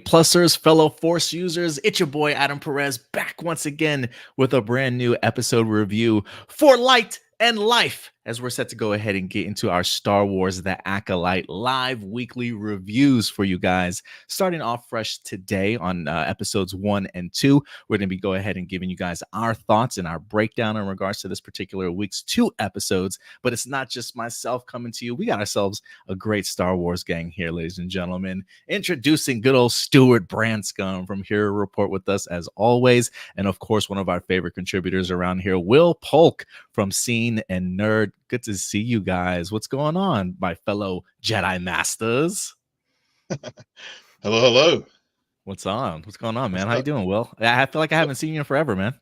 Plusers, fellow Force users. It's your boy Adam Perez back once again with a brand new episode review for Light and Life as we're set to go ahead and get into our Star Wars The Acolyte live weekly reviews for you guys. Starting off fresh today on episodes 1 and 2, we're going to be go ahead and giving you guys our thoughts and our breakdown in regards to this particular week's 2 episodes. But it's not just myself coming to you. We got ourselves a great Star Wars gang here, ladies and gentlemen. Introducing good old Stuart Branscombe from Hero Report with us as always. And of course, one of our favorite contributors around here, Will Polk from Scene and Nerd. Good to see you guys. What's going on, my fellow Jedi Masters? Hello. What's on? What's going on, man? What's How you up? doing, Will? I feel like I haven't seen you in forever, man.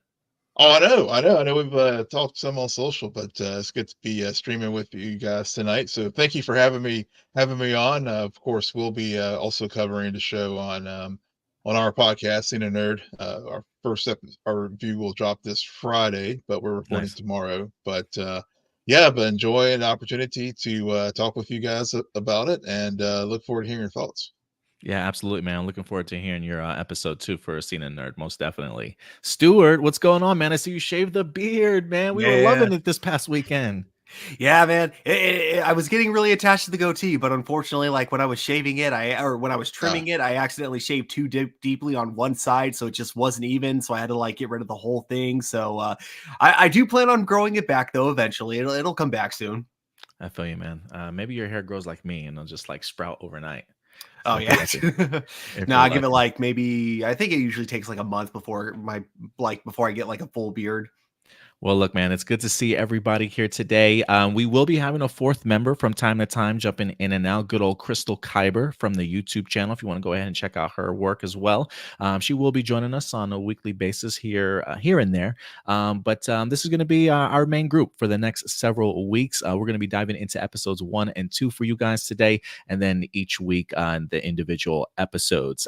Oh, I know. We've talked some on social, but it's good to be streaming with you guys tonight. So thank you for having me on. Of course, we'll be also covering the show on our podcast, Scene and Nerd. Our review will drop this Friday, but we're recording Nice. tomorrow. But yeah, but enjoy the opportunity to talk with you guys about it, and look forward to hearing your thoughts. Yeah, absolutely, man. I'm looking forward to hearing your episode 2 for Scene and Nerd, most definitely. Stuart, what's going on, man? I see you shaved the beard, man. We were Yeah. loving it this past weekend. Yeah, man. I was getting really attached to the goatee, but unfortunately, like when I was shaving it, when I was trimming it, I accidentally shaved too deeply on one side, so it just wasn't even. So I had to like get rid of the whole thing. So I do plan on growing it back though. Eventually, it'll come back soon. I feel you, man. Maybe your hair grows like me and it'll just like sprout overnight. Oh If you're yeah. lucky. If No, you're I give it lucky. like maybe. I think it usually takes like a month before before I get like a full beard. Well, look, man, it's good to see everybody here today. We will be having a 4th member from time to time jumping in and out. Good old Crystal Kyber from the YouTube channel. If you want to go ahead and check out her work as well, she will be joining us on a weekly basis here and there. But this is going to be our main group for the next several weeks. We're going to be diving into episodes 1 and 2 for you guys today, and then each week on the individual episodes.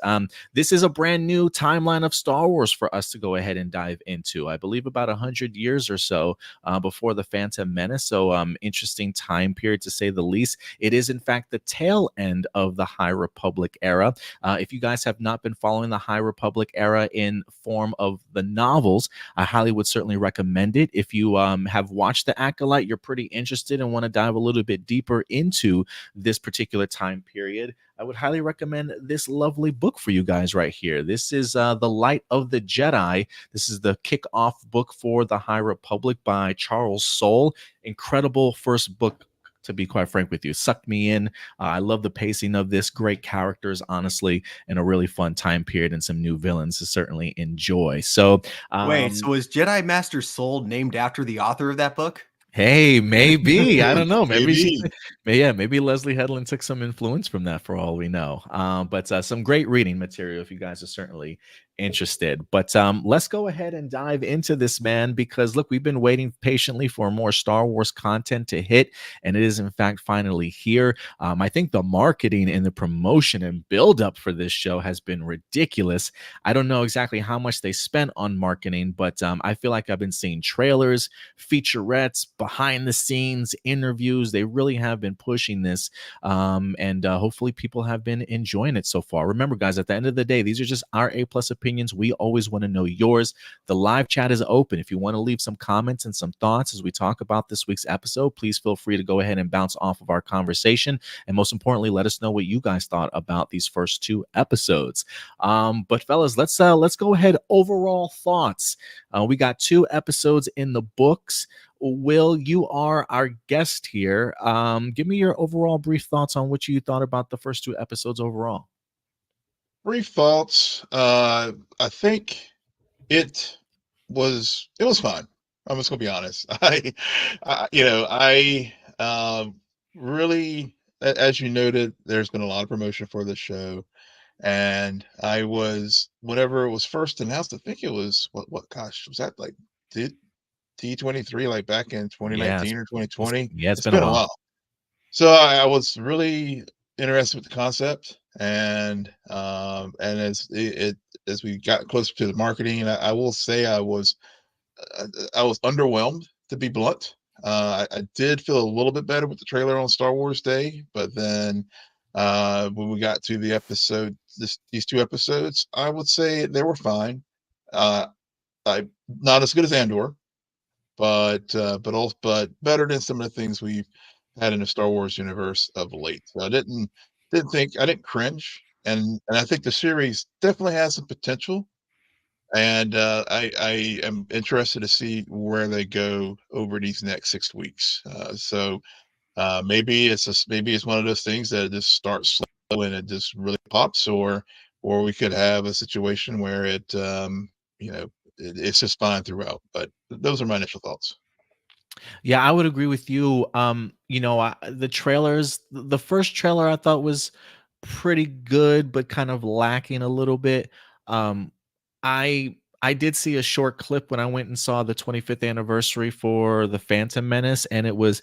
This is a brand new timeline of Star Wars for us to go ahead and dive into. I believe about 100 years or so before the Phantom Menace. So interesting time period to say the least. It is in fact the tail end of the High Republic era. If you guys have not been following the High Republic era in form of the novels, I highly would certainly recommend it. If you have watched The Acolyte, you're pretty interested and want to dive a little bit deeper into this particular time period, I would highly recommend this lovely book for you guys right here. This is The Light of the Jedi. This is the kickoff book for the High Republic by Charles Soule. Incredible first book, to be quite frank with you. Sucked me in. I love the pacing of this. Great characters, honestly, and a really fun time period and some new villains to certainly enjoy. So, Wait, so is Jedi Master Soul named after the author of that book? hey, maybe. I don't know. Maybe. Maybe Leslie Headland took some influence from that for all we know. But some great reading material if you guys are certainly interested. But let's go ahead and dive into this, man, because look, we've been waiting patiently for more Star Wars content to hit, and it is in fact finally here. I think the marketing and the promotion and build-up for this show has been ridiculous. I don't know exactly how much they spent on marketing, but I feel like I've been seeing trailers, featurettes, behind the scenes interviews. They really have been pushing this, and hopefully people have been enjoying it so far. Remember, guys, at the end of the day, these are just our A+ opinions. We always want to know yours. The live chat is open. If you want to leave some comments and some thoughts as we talk about this week's episode, please feel free to go ahead and bounce off of our conversation. And most importantly, let us know what you guys thought about these first 2 episodes. But fellas, let's go ahead. Overall thoughts. We got 2 episodes in the books. Will, you are our guest here. Give me your overall brief thoughts on what you thought about the first 2 episodes overall. Brief thoughts. I think it was fun. I'm just gonna be honest. Really, as you noted, there's been a lot of promotion for this show, and I was whenever it was first announced. I think it was what gosh was that like D23 like back in Yeah, 2019 or 2020? it's It's been a been a while. while. So I was really interested with the concept, and as we got closer to the marketing, I will say I was underwhelmed, to be blunt. I did feel a little bit better with the trailer on Star Wars Day, but then When we got to the episode, these 2 episodes, I would say they were fine. Uh, I not as good as Andor, but better than some of the things we've had in the Star Wars universe of late. So I didn't cringe, and I think the series definitely has some potential. And I am interested to see where they go over these next 6 weeks. Maybe it's one of those things that just starts slow and it just really pops, or we could have a situation where it's just fine throughout. But those are my initial thoughts. Yeah, I would agree with you. The trailers, the first trailer I thought was pretty good, but kind of lacking a little bit. Um, I did see a short clip when I went and saw the 25th anniversary for the Phantom Menace, and it was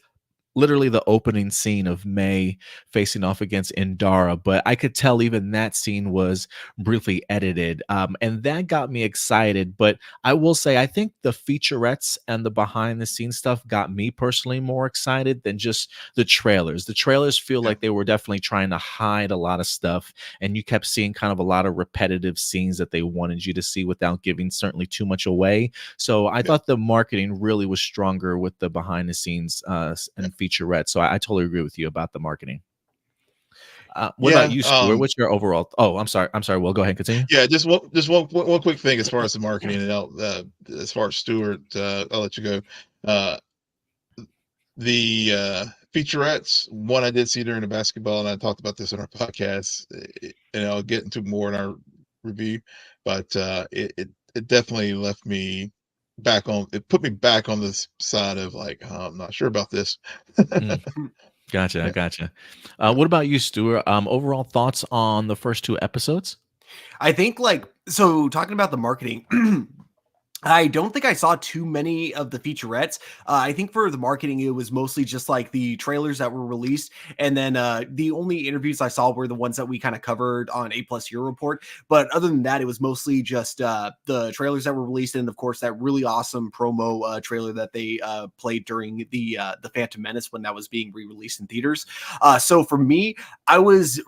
literally the opening scene of May facing off against Indara, but I could tell even that scene was briefly edited, and that got me excited. But I will say, I think the featurettes and the behind the scenes stuff got me personally more excited than just the trailers. The trailers feel Yeah, like they were definitely trying to hide a lot of stuff, and you kept seeing kind of a lot of repetitive scenes that they wanted you to see without giving certainly too much away. So I yeah, thought the marketing really was stronger with the behind the scenes yeah. and featurette. So I totally agree with you about the marketing. What about Yeah, you, Stuart? What's your overall? Oh, I'm sorry. I'm sorry. Well, go ahead. Continue. yeah, just one quick thing as far as the marketing, and as far as Stewart, I'll let you go. Uh, the featurettes, one I did see during the basketball, and I talked about this in our podcast, and I'll get into more in our review, but it definitely left me it put me back on this side of like, I'm not sure about this. Mm, gotcha. Yeah. Gotcha. What about you, Stuart? Overall thoughts on the first two episodes? I think like so talking about the marketing. I don't think I saw too many of the featurettes. I think for the marketing, it was mostly just like the trailers that were released, and then the only interviews I saw were the ones that we kind of covered on A Plus Hero Report. But other than that, it was mostly just the trailers that were released, and of course that really awesome promo trailer that they played during the Phantom Menace when that was being re-released in theaters. So for me, I was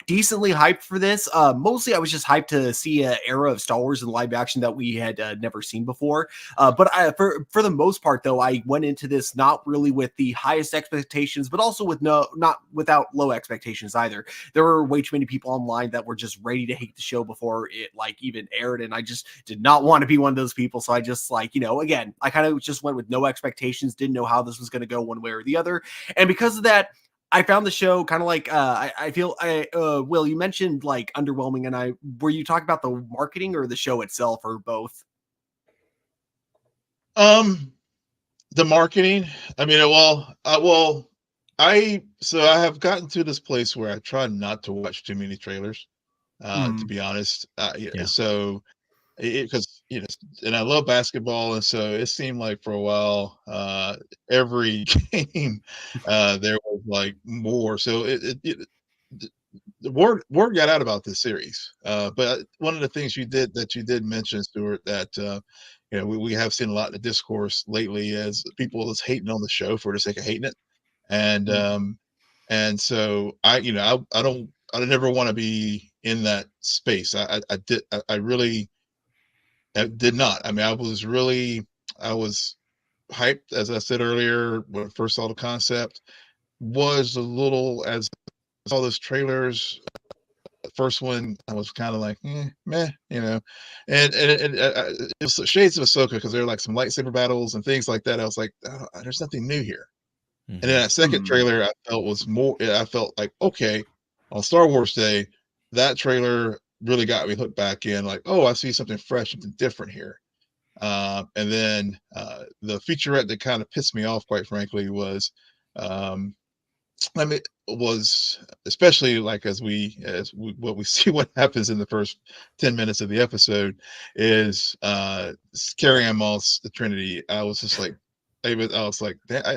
decently hyped for this. Mostly, I was just hyped to see an era of Star Wars in live action that we had never seen before. For the most part, though, I went into this not really with the highest expectations, but also with not without low expectations either. There were way too many people online that were just ready to hate the show before it like even aired, and I just did not want to be one of those people. So I just like again, I kind of just went with no expectations, didn't know how this was going to go one way or the other, and because of that. I found the show kind of like I feel I Will, you mentioned like underwhelming, and I were you talking about the marketing or the show itself or both? Um, the marketing. I mean, I have gotten to this place where I try not to watch too many trailers. To Mm. be honest, Yeah. so because and I love basketball, and so it seemed like for a while, every game, there was like more. So the word got out about this series. But one of the things you did mention, Stuart, that we have seen a lot in the discourse lately as people just hating on the show for the sake of hating it, and Mm. um, and so I never want to be in that space. I really did not. I mean, I was hyped, as I said earlier, when I first saw the concept, was a little, as I saw those trailers, the first one, I was kind of like, meh, it was shades of Ahsoka because there were like some lightsaber battles and things like that. I was like, oh, there's nothing new here. And then Hmm. that second Mm. trailer, I felt like, okay, on Star Wars Day, that trailer really got me hooked back in, like, oh, I see something fresh, something different here. And then the featurette that kind of pissed me off, quite frankly, um, I mean, was especially like what we see what happens in the first 10 minutes of the episode is carrying Moss the Trinity. I was like, I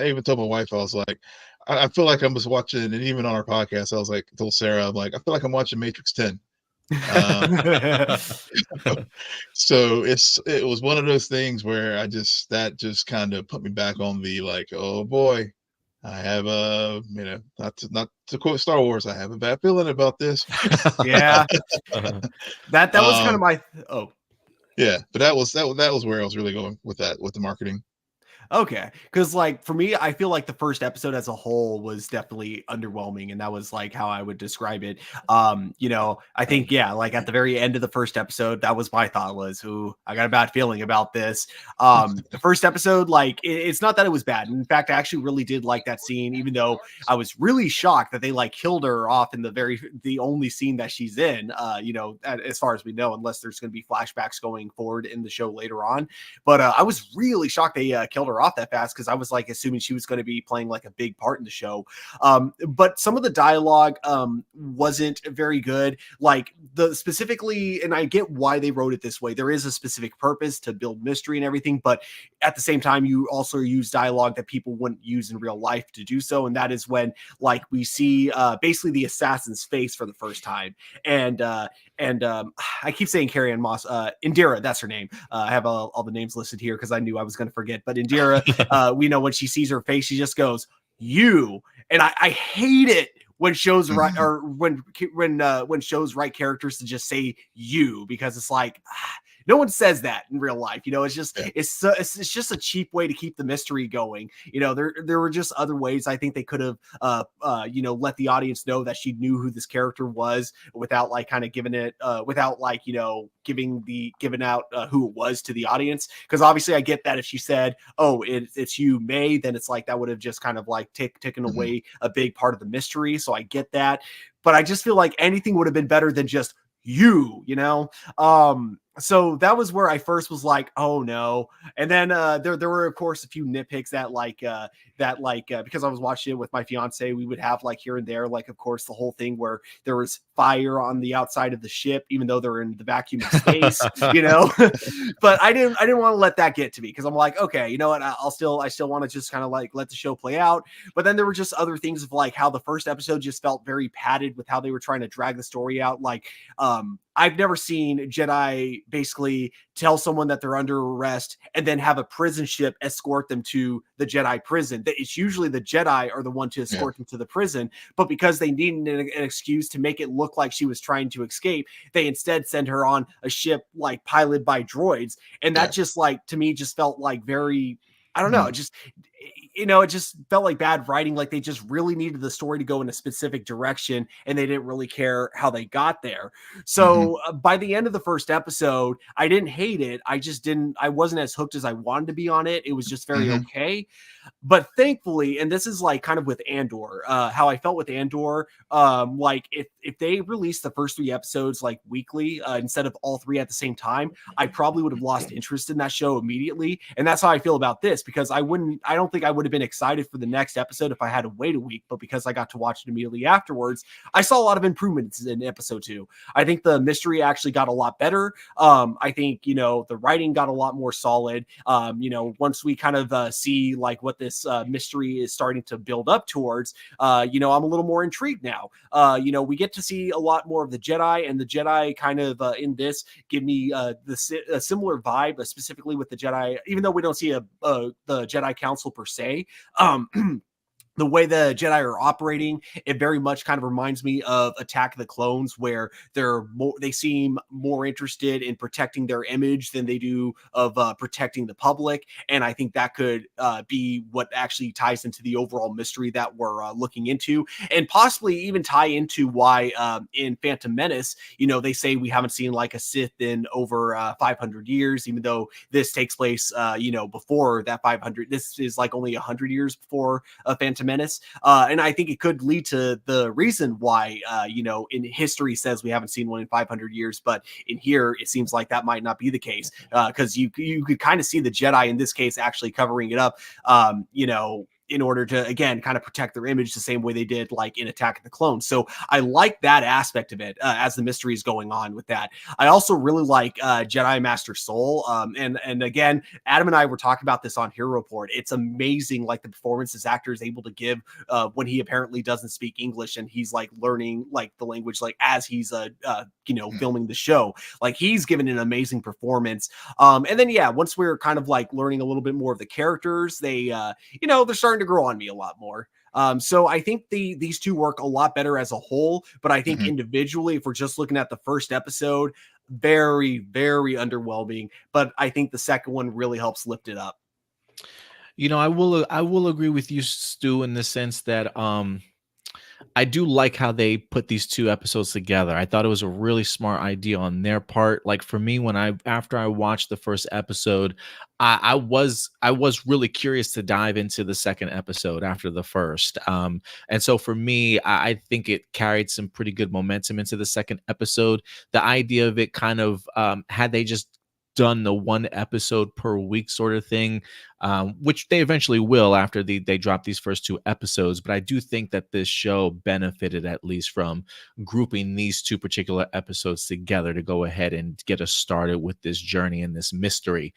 even told my wife, I was like, I feel like I'm just watching, and even on our podcast, I was like, told Sarah, I'm like, I feel like I'm watching Matrix 10. Um, so it was one of those things where that just kind of put me back on the like, oh boy. I have a, not to quote Star Wars, I have a bad feeling about this. Yeah, Uh-huh. that was kind of um, my oh. yeah, but that was where I was really going with that, with the marketing. Okay, because like for me, I feel like the first episode as a whole was definitely underwhelming, and that was like how I would describe it. I think yeah, like at the very end of the first episode, that was my thought was, "Ooh, I got a bad feeling about this." The first episode, like it's not that it was bad. In fact, I actually really did like that scene, even though I was really shocked that they like killed her off in the only scene that she's in. As far as we know, unless there's going to be flashbacks going forward in the show later on. But I was really shocked they killed her off that fast because I was like assuming she was going to be playing like a big part in the show. But some of the dialogue wasn't very good. Like the specifically, and I get why they wrote it this way. There is a specific purpose to build mystery and everything, but at the same time, you also use dialogue that people wouldn't use in real life to do so. And that is when like we see basically the assassin's face for the first time. And I keep saying Carrie Ann Moss, Indira, that's her name. I have all the names listed here because I knew I was going to forget. But Indira, we know when she sees her face, she just goes, "You," and I hate it when shows right Mhm. or when shows write characters to just say "you" because it's like. No one says that in real life, It's just Yeah. it's just a cheap way to keep the mystery going. There were just other ways I think they could have let the audience know that she knew who this character was without like kind of giving it without like giving out who it was to the audience, because obviously I get that if she said, "Oh, it's you, May," then it's like that would have just kind of like taken Mhm. away a big part of the mystery. So I get that, but I just feel like anything would have been better than just so that was where I first was like, oh no. And then there were of course a few nitpicks that because I was watching it with my fiance, we would have like here and there, like of course the whole thing where there was fire on the outside of the ship, even though they're in the vacuum of space, but I didn't want to let that get to me because I'm like, okay, you know what, I still want to just kind of like let the show play out. But then there were just other things of like how the first episode just felt very padded with how they were trying to drag the story out. Like I've never seen Jedi basically tell someone that they're under arrest and then have a prison ship escort them to the Jedi prison. That it's usually the Jedi are the one to Yeah. escort them to the prison, but because they needed an excuse to make it look like she was trying to escape, they instead send her on a ship like piloted by droids, and that Yeah. just like to me just felt like very. I don't know. Mhm. It just felt like bad writing. Like they just really needed the story to go in a specific direction, and they didn't really care how they got there. Mhm. So by the end of the first episode, I didn't hate it. I wasn't as hooked as I wanted to be on it. It was just very Mhm. okay. But thankfully, and this is like kind of with Andor, how I felt with Andor, like if they released the first three episodes like weekly instead of all three at the same time, I probably would have lost interest in that show immediately. And that's how I feel about this because I don't think I would have been excited for the next episode if I had to wait a week. But because I got to watch it immediately afterwards, I saw a lot of improvements in episode two. I think the mystery actually got a lot better. I think the writing got a lot more solid. Once we kind of see like what this mystery is starting to build up towards, I'm a little more intrigued now. We get to see a lot more of the Jedi, and the Jedi kind of in this give me a similar vibe, specifically with the Jedi, even though we don't see the Jedi Council per se. The way the Jedi are operating, it very much kind of reminds me of Attack of the Clones, where they seem more interested in protecting their image than they do of protecting the public. And I think that could be what actually ties into the overall mystery that we're looking into, and possibly even tie into why in Phantom Menace, they say we haven't seen like a Sith in over 500 years, even though this takes place, before that 500. This is like only 100 years before Phantom Menace. And I think it could lead to the reason why, in history says we haven't seen one in 500 years, but in here it seems like that might not be the case because you could kind of see the Jedi in this case actually covering it up, in order to again kind of protect their image the same way they did like in Attack of the Clones. So I like that aspect of it as the mystery is going on with that. I also really like Jedi Master Soul, and again, Adam and I were talking about this on Hero Report. It's amazing, like the performance this actor is able to give when he apparently doesn't speak English and he's like learning like the language like as he's filming the show. Like he's given an amazing performance. And then yeah, once we're kind of like learning a little bit more of the characters, they're starting starting to grow on me a lot more. So I think these two work a lot better as a whole, but I think Mhm. individually, if we're just looking at the first episode, very, very underwhelming. But I think the second one really helps lift it up. I will agree with you, Stu, in the sense that I do like how they put these two episodes together. I thought it was a really smart idea on their part. Like for me, when I after I watched the first episode, I was really curious to dive into the second episode after the first. And so for me, I think it carried some pretty good momentum into the second episode. The idea of it kind of had they just done the one episode per week sort of thing, which they eventually will after they drop these first two episodes. But I do think that this show benefited at least from grouping these two particular episodes together to go ahead and get us started with this journey and this mystery.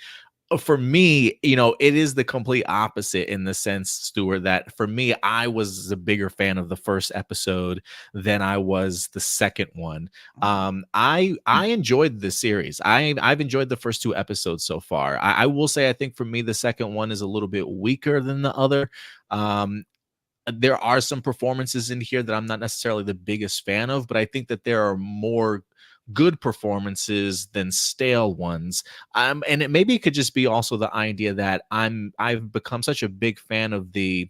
For me, it is the complete opposite in the sense, Stuart, that for me, I was a bigger fan of the first episode than I was the second one. I enjoyed the series. I've enjoyed the first two episodes so far. I will say I think for me the second one is a little bit weaker than the other. Um, there are some performances in here that I'm not necessarily the biggest fan of, but I think that there are more good performances than stale ones. And it maybe it could just be also the idea that I've become such a big fan of the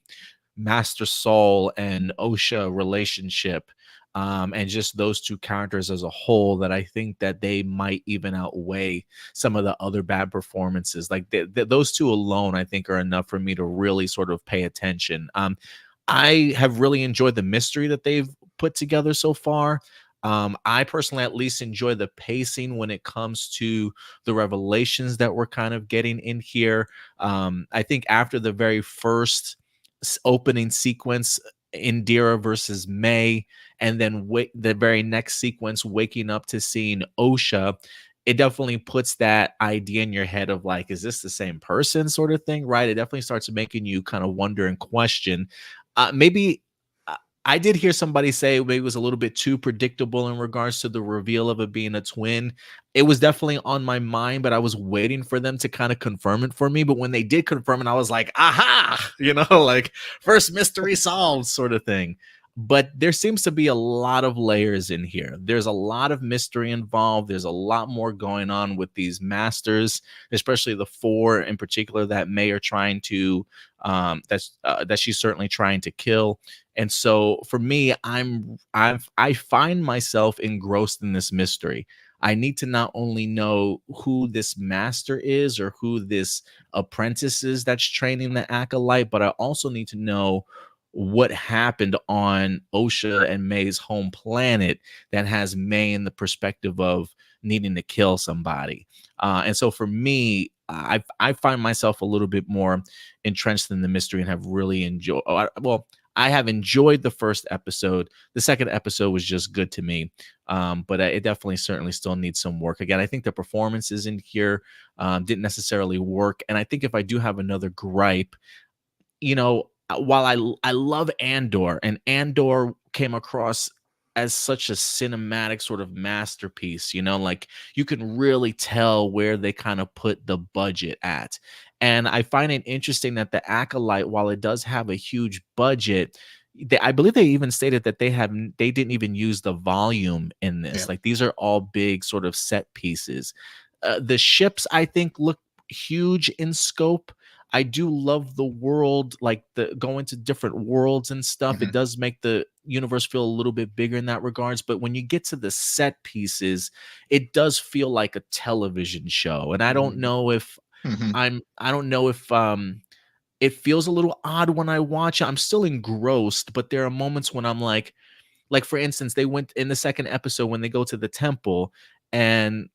Master Saul and OSHA relationship. And just those two characters as a whole, that I think that they might even outweigh some of the other bad performances. Like those two alone, I think, are enough for me to really sort of pay attention. I have really enjoyed the mystery that they've put together so far. I personally at least enjoy the pacing when it comes to the revelations that we're kind of getting in here. I think after the very first opening sequence, Indira versus May, and then the very next sequence, waking up to seeing OSHA, it definitely puts that idea in your head of like, is this the same person sort of thing, right? It definitely starts making you kind of wonder and question. Maybe I did hear somebody say maybe it was a little bit too predictable in regards to the reveal of it being a twin. It was definitely on my mind, but I was waiting for them to kind of confirm it for me. But when they did confirm it, I was like, aha, like first mystery solved sort of thing. But there seems to be a lot of layers in here. There's a lot of mystery involved. There's a lot more going on with these masters, especially the four in particular that May are trying to, that she's certainly trying to kill. And so for me, I find myself engrossed in this mystery. I need to not only know who this master is or who this apprentice is that's training the acolyte, but I also need to know what happened on OSHA and May's home planet that has May in the perspective of needing to kill somebody. And so for me, I find myself a little bit more entrenched in the mystery and have really enjoyed. Well, I have enjoyed the first episode. The second episode was just good to me, but it definitely, certainly, still needs some work. Again, I think the performances in here didn't necessarily work, and I think if I do have another gripe, while I love Andor, and Andor came across as such a cinematic sort of masterpiece, like you can really tell where they kind of put the budget at. And I find it interesting that the Acolyte, while it does have a huge budget, I believe they even stated that they didn't even use the volume in this. Yeah. Like these are all big sort of set pieces. The ships, I think, look huge in scope. I do love the world, like the going to different worlds and stuff. It Mhm. does make the universe feel a little bit bigger in that regards. But when you get to the set pieces, it does feel like a television show. And I don't Mhm. know if Mhm. I don't know if it feels a little odd when I watch it. I'm still engrossed, but there are moments when I'm like for instance, they went in the second episode when they go to the temple, and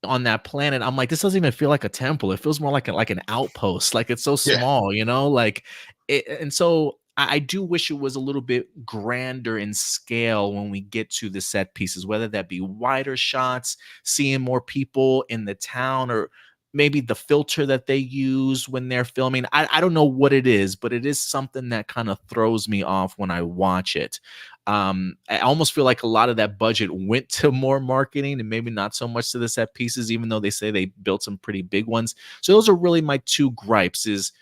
on that planet, I'm like, this doesn't even feel like a temple. It feels more like an outpost. Like it's so Yeah. small, like it. And so I do wish it was a little bit grander in scale when we get to the set pieces, whether that be wider shots, seeing more people in the town, or maybe the filter that they use when they're filming. I don't know what it is, but it is something that kind of throws me off when I watch it. I almost feel like a lot of that budget went to more marketing and maybe not so much to the set pieces, even though they say they built some pretty big ones. So those are really my two gripes. Is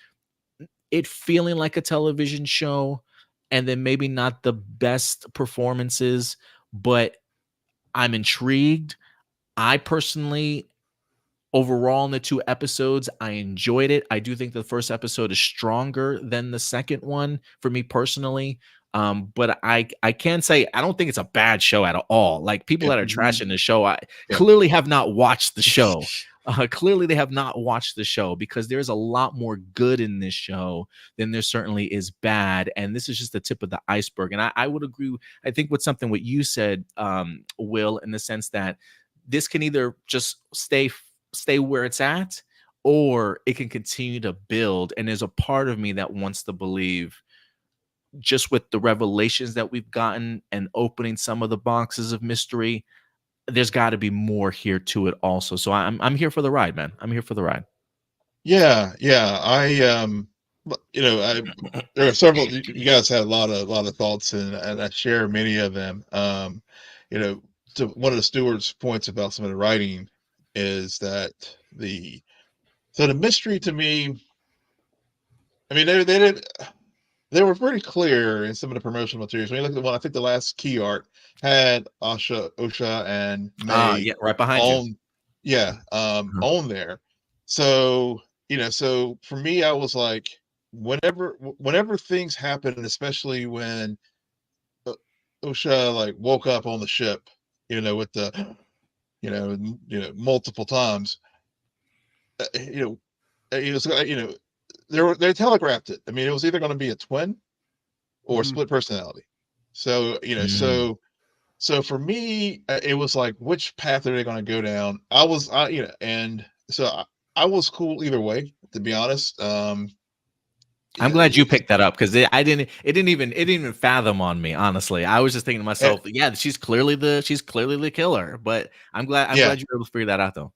it feeling like a television show, and then maybe not the best performances, but I'm intrigued. I personally, overall in the 2 episodes, I enjoyed it. I do think the first episode is stronger than the second one for me personally. But I can say I don't think it's a bad show at all. Like, people Yeah. that are Mhm. trashing the show, I Yeah. clearly have not watched the show. Clearly they have not watched the show, because there's a lot more good in this show than there certainly is bad. And this is just the tip of the iceberg. And I would agree, I think, with something what you said, Will, in the sense that this can either just stay where it's at, or it can continue to build. And there's a part of me that wants to believe, just with the revelations that we've gotten and opening some of the boxes of mystery, there's got to be more here to it also. So I'm here for the ride, man. I'm here for the ride. Yeah, yeah. I there are several. You guys had a lot of thoughts, and I share many of them. You know, to one of the stewards' points about some of the writing is that the mystery to me. I mean, they were pretty clear in some of the promotional materials. When you look at the one, I think the last key art had Osha, and May Yeah, right behind you. on, yeah, Uh-huh. on there. So, so for me, I was like, whenever things happen, especially when Osha like woke up on the ship, with the, multiple times, uh, you know, it was, they telegraphed it. I mean, it was either going to be a twin or Mhm. split personality. So, Mm. so for me, it was like, which path are they going to go down? And so I was cool either way, to be honest. I'm Yeah, glad you picked that up, because it didn't even fathom on me, honestly. I was just thinking to eh, myself, yeah, she's clearly the killer. But I'm yeah, glad you were able to figure that out, though.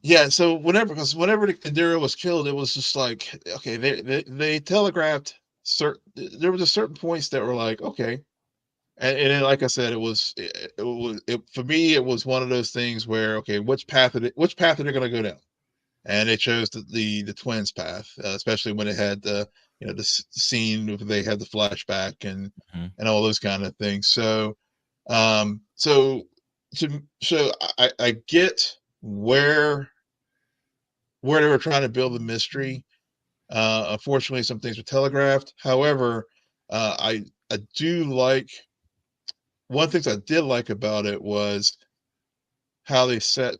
yeah. So whenever the Indira was killed, it was just like, okay, they telegraphed certain. There was a certain points that were like, okay, and then, like I said, for me, it was one of those things where, okay, which path are they going to go down? And they chose the twins path, especially when it had the scene where they had the flashback Mhm. and all those kind of things. So so I get where they were trying to build the mystery. Unfortunately, some things were telegraphed. However, I do like one of the things I did like about it was how they set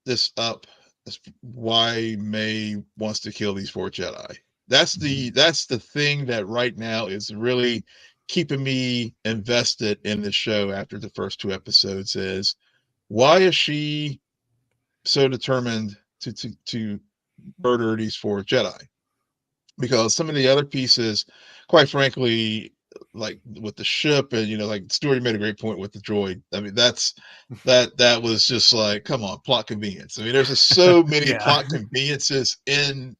this up as why May wants to kill these 4 Jedi. Mhm. That's the thing that right now is really keeping me invested in the show after the first 2 episodes is why is she so determined to murder these 4 Jedi? Because some of the other pieces, quite frankly, like with the ship, and like Story made a great point with the droid. I mean, that was just like, come on, plot convenience. I mean, there's just so many Yeah. plot conveniences in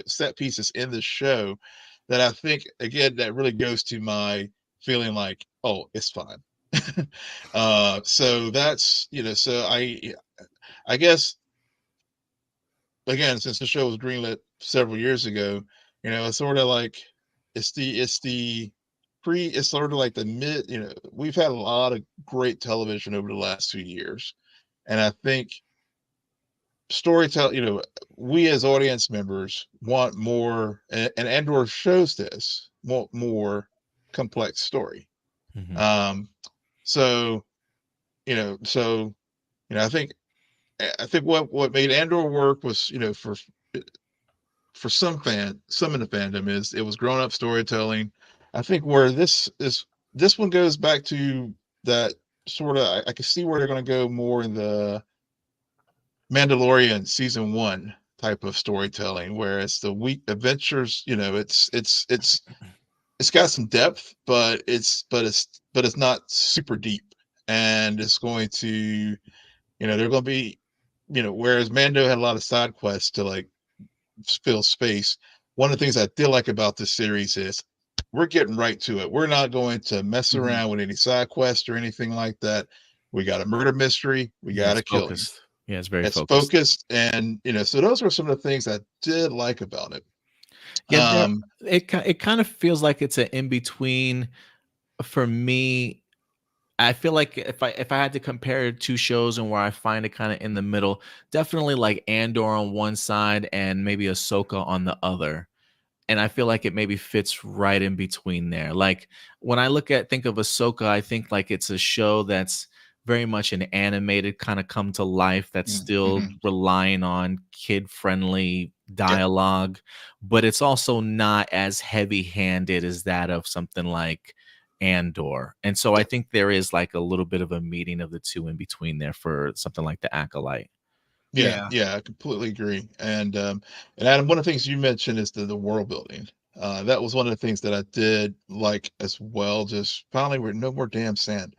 set pieces in the show that I think again that really goes to my feeling like, oh, it's fine. So that's so I guess again, since the show was greenlit several years ago, it's sort of like it's sort of like the mid, we've had a lot of great television over the last 2 years. And I think storytelling, we as audience members want more, and Andor shows this, want more complex story. Mhm. Um, so, so, I think what made Andor work was, for some in the fandom is it was grown up storytelling. I think where this one goes back to that sort of I can see where they're going to go more in the Mandalorian season 1 type of storytelling, where it's the week adventures. It's got some depth, but it's not super deep, and it's going to they're going to be whereas Mando had a lot of side quests to like fill space. One of the things I did like about this series is we're getting right to it. We're not going to mess Mhm. around with any side quests or anything like that. We got a murder mystery. We Yeah, got it's a killing. focused. Yeah, it's very It's focused. focused, and so those were some of the things I did like about it. Yeah, Um, it kind of feels like it's an in between for me. I feel like if I had to compare two shows and where I find it kind of in the middle, definitely like Andor on one side and maybe Ahsoka on the other. And I feel like it maybe fits right in between there. Like when I think of Ahsoka, I think like it's a show that's very much an animated kind of come to life that's still mhm. relying on kid friendly Yeah, dialogue, but it's also not as heavy handed as that of something like Andor. And so I yeah, think there is like a little bit of a meeting of the two in between there for something like the Acolyte. yeah, Yeah. yeah. I completely agree. And Adam, one of the things you mentioned is the world building. That was one of the things that I did like as well. Just finally, we're no more damn sand.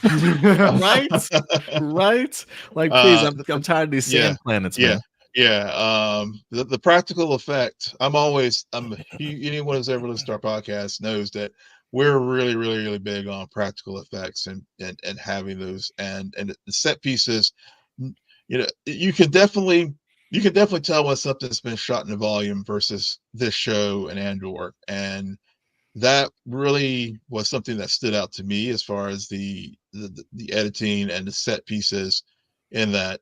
Right? Right? Like, please, uh, I'm tired of these yeah, sand planets, yeah, man. yeah. The practical effect. Anyone who's ever listened to our podcast knows that we're really, really, really big on practical effects and having those and the set pieces. You know, you can definitely tell when something's been shot in a volume versus this show and Andor, and that really was something that stood out to me as far as the editing and the set pieces in that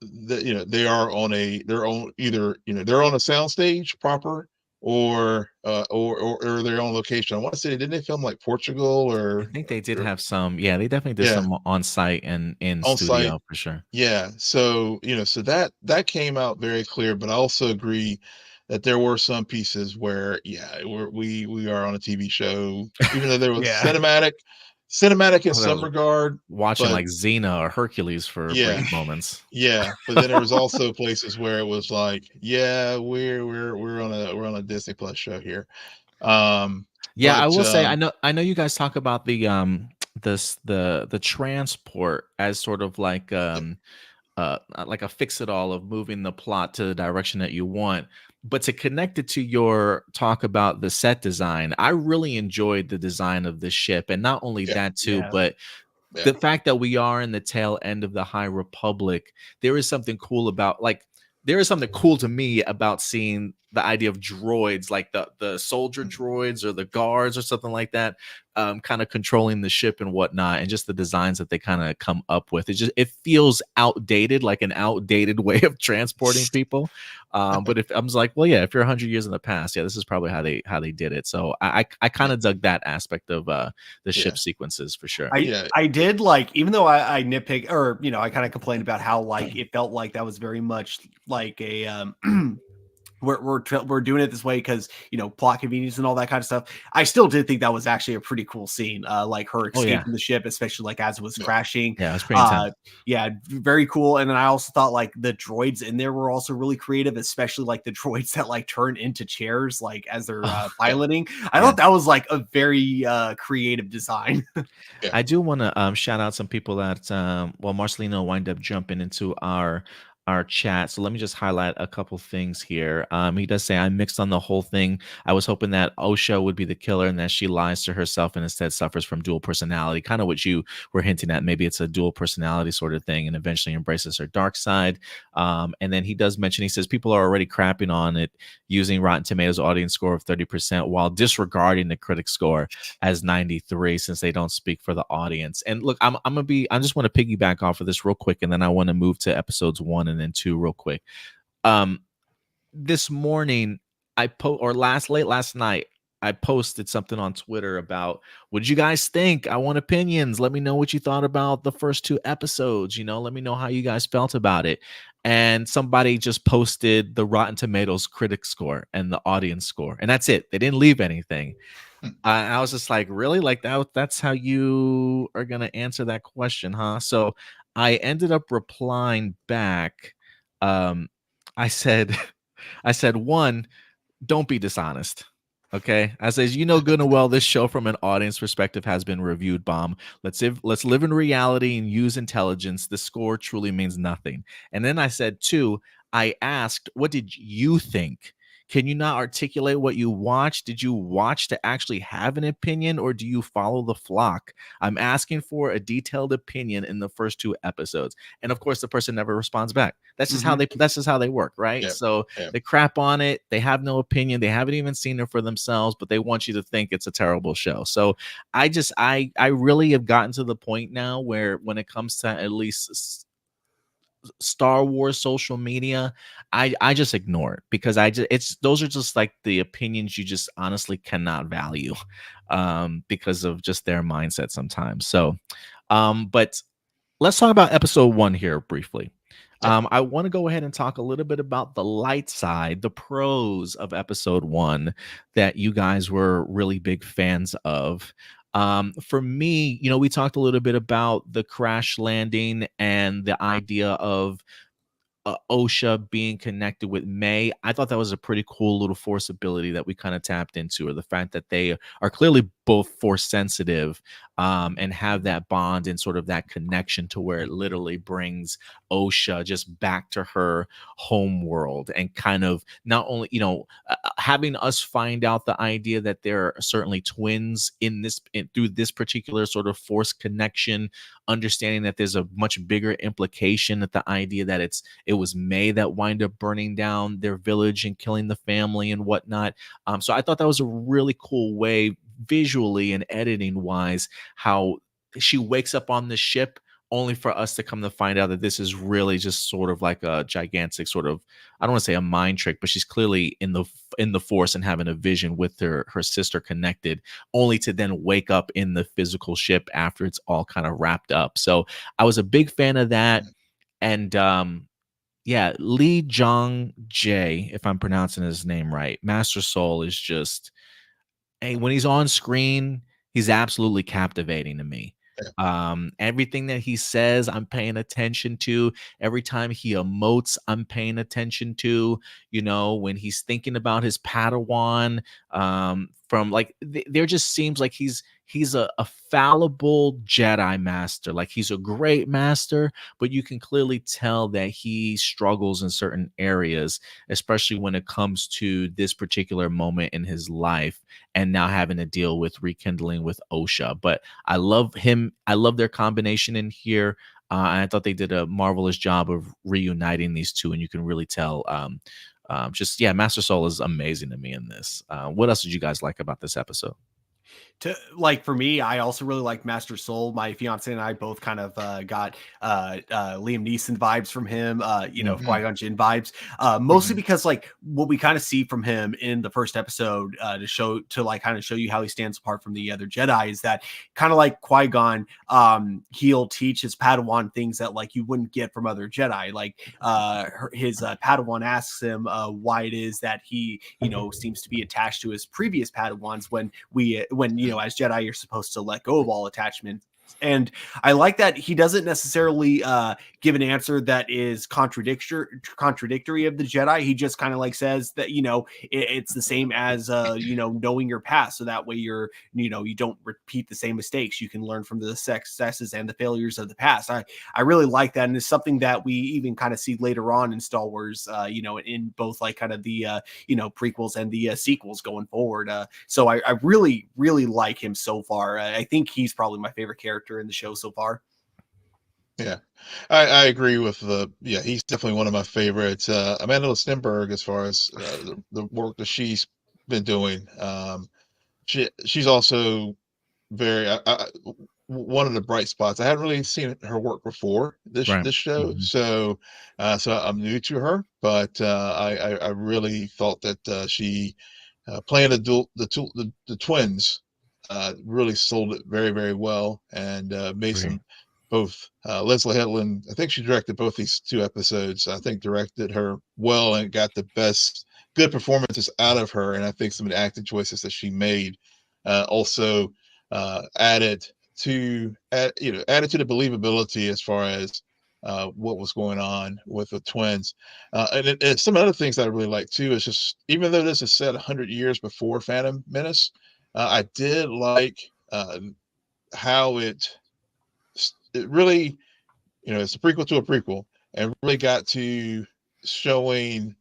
they are on they're on either they're on a soundstage proper or they're on location. I want to say didn't they film like Portugal I think they did or have some, yeah, they definitely did yeah, some on site and in on site. studio for sure. Yeah, so so that came out very clear, but I also agree that there were some pieces where we are on a TV show, even though there was Yeah. cinematic in Oh, that some was regard, watching but like Xena or Hercules for yeah, brief moments. yeah, but then there was also places where it was like, yeah, we're on a Disney Plus show here. Yeah, I But will say I know you guys talk about the transport as sort of like a fix it all of moving the plot to the direction that you want. But to connect it to your talk about the set design, I really enjoyed the design of the ship. And not only yeah, that, too, Yeah. but yeah, the fact that we are in the tail end of the High Republic, there is something cool about there is something cool to me about seeing the idea of droids, like the soldier mm, droids or the guards or something like that, kind of controlling the ship and whatnot, and just the designs that they kind of come up with. It feels outdated, like an outdated way of transporting people. But if I was like, well, yeah, if you're 100 years in the past, yeah, this is probably how they did it. So I kind yeah, of dug that aspect of the yeah, ship sequences for sure. I yeah, I did like, even though I nitpick, or I kind of complained about how like it felt like that was very much like a we're doing it this way because plot convenience and all that kind of stuff. I still did think that was actually a pretty cool scene, like her Oh yeah, escaping the ship, especially like as it was yeah, crashing. yeah, it was pretty intense. Yeah, very cool. And then I also thought like the droids in there were also really creative, especially like the droids that like turn into chairs like as they're Oh, yeah, piloting. I yeah. thought that was like a very creative design. yeah. I do want to shout out some people that well, Marcelino wind up jumping into our chat. So let me just highlight a couple things here. He does say I'm mixed on the whole thing. I was hoping that Osha would be the killer and that she lies to herself and instead suffers from dual personality, kind of what you were hinting at. Maybe it's a dual personality sort of thing, and eventually embraces her dark side. And then he does mention, he says people are already crapping on it using Rotten Tomatoes audience score of 30% while disregarding the critic score as 93 since they don't speak for the audience. And look, I just want to piggyback off of this real quick, and then I want to move to episodes 1 and then 2 real quick. Um, this morning late last night, I posted something on Twitter about what did you guys think? I want opinions. Let me know what you thought about the first 2 episodes. Let me know how you guys felt about it. And somebody just posted the Rotten Tomatoes critic score and the audience score, and that's it. They didn't leave anything. Hmm. I was just like, really? Like that's how you are gonna answer that question, huh? So I ended up replying back. Um, I said, I said, one, don't be dishonest. Okay. I says, good and well, this show from an audience perspective has been reviewed bomb. Let's live in reality and use intelligence. The score truly means nothing. And then I said, two, I asked, what did you think? Can you not articulate what you watched? Did you watch to actually have an opinion, or do you follow the flock? I'm asking for a detailed opinion in the first 2 episodes. And of course, the person never responds back. Mhm. That's just how they work, right? Yeah. So Yeah. they crap on it. They have no opinion. They haven't even seen it for themselves, but they want you to think it's a terrible show. So I really have gotten to the point now where when it comes to at least Star Wars social media, I just ignore it because I just it's those are just like the opinions you just honestly cannot value because of just their mindset sometimes. So but let's talk about episode 1 here briefly. Yeah. I want to go ahead and talk a little bit about the light side, the pros of episode 1 that you guys were really big fans of. For me, we talked a little bit about the crash landing and the idea of OSHA being connected with May. I thought that was a pretty cool little force ability that we kind of tapped into, or the fact that they are clearly both force sensitive and have that bond and sort of that connection to where it literally brings OSHA just back to her home world and kind of not only, having us find out the idea that there are certainly twins through this particular sort of force connection, understanding that there's a much bigger implication that the idea that it was May that wind up burning down their village and killing the family and whatnot. So I thought that was a really cool way, visually and editing wise, how she wakes up on the ship only for us to come to find out that this is really just sort of like a gigantic sort of, I don't want to say a mind trick, but she's clearly in the force and having a vision with her sister connected, only to then wake up in the physical ship after it's all kind of wrapped up. So I was a big fan of that. And yeah, Lee Jong Jae, if I'm pronouncing his name right, Master Soul is just, hey, when he's on screen, he's absolutely captivating to me. Yeah. Everything that he says, I'm paying attention to. Every time he emotes, I'm paying attention to. When he's thinking about his Padawan, from like there just seems like he's a fallible Jedi master. Like he's a great master, but you can clearly tell that he struggles in certain areas, especially when it comes to this particular moment in his life and now having to deal with rekindling with OSHA. But I love him. I love their combination in here. And I thought they did a marvelous job of reuniting these two, and you can really tell. Just yeah, Master Soul is amazing to me in this. What else did you guys like about this episode? For me, I also really like Master Soul. My fiance and I both kind of got Liam Neeson vibes from him, Qui-Gon Jinn vibes, mostly because like what we kind of see from him in the first episode to kind of show you how he stands apart from the other Jedi is that kind of like Qui-Gon, he'll teach his Padawan things that like you wouldn't get from other Jedi. Like his Padawan asks him why it is that he seems to be attached to his previous Padawans when as Jedi, you're supposed to let go of all attachment. And I like that he doesn't necessarily give an answer that is contradictory of the Jedi. He just kind of like says that, it's the same as, knowing your past. So that way you don't repeat the same mistakes. You can learn from the successes and the failures of the past. I really like that. And it's something that we even kind of see later on in Star Wars, in both like kind of the, prequels and the sequels going forward. So I really, really like him so far. I think he's probably my favorite character in the show so far. Yeah, I agree with he's definitely one of my favorites. Amanda Stenberg, as far as the work that she's been doing, she's also very one of the bright spots. I hadn't really seen her work before Right. this show, Mhm. so I'm new to her, but I really thought that she playing the twins really sold it very, very well, and made Agree. some both Leslie Headland. I think she directed both these 2 episodes. I think directed her well and got the best good performances out of her. And I think some of the acting choices that she made also added added to the believability as far as what was going on with the twins. And some other things that I really like too is just, even though this is set 100 years before Phantom Menace, I did like how it really, it's a prequel to a prequel, and really got to showing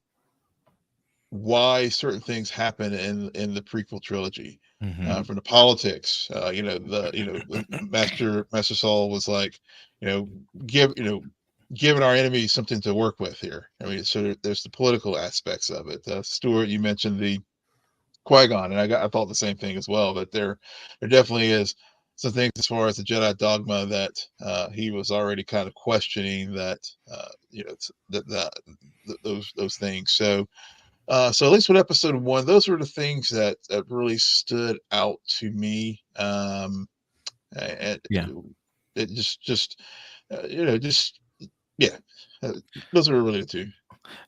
why certain things happen in the prequel trilogy. Mhm. From the politics, the Master Saul was like, you know, giving our enemies something to work with here. I mean, so there's the political aspects of it. Stuart, you mentioned the Qui-Gon, and I thought the same thing as well. But there definitely is some things as far as the Jedi dogma that he was already kind of questioning that those things. So at least with episode one, those were the things that really stood out to me. And Yeah. it just just yeah, those were really the two.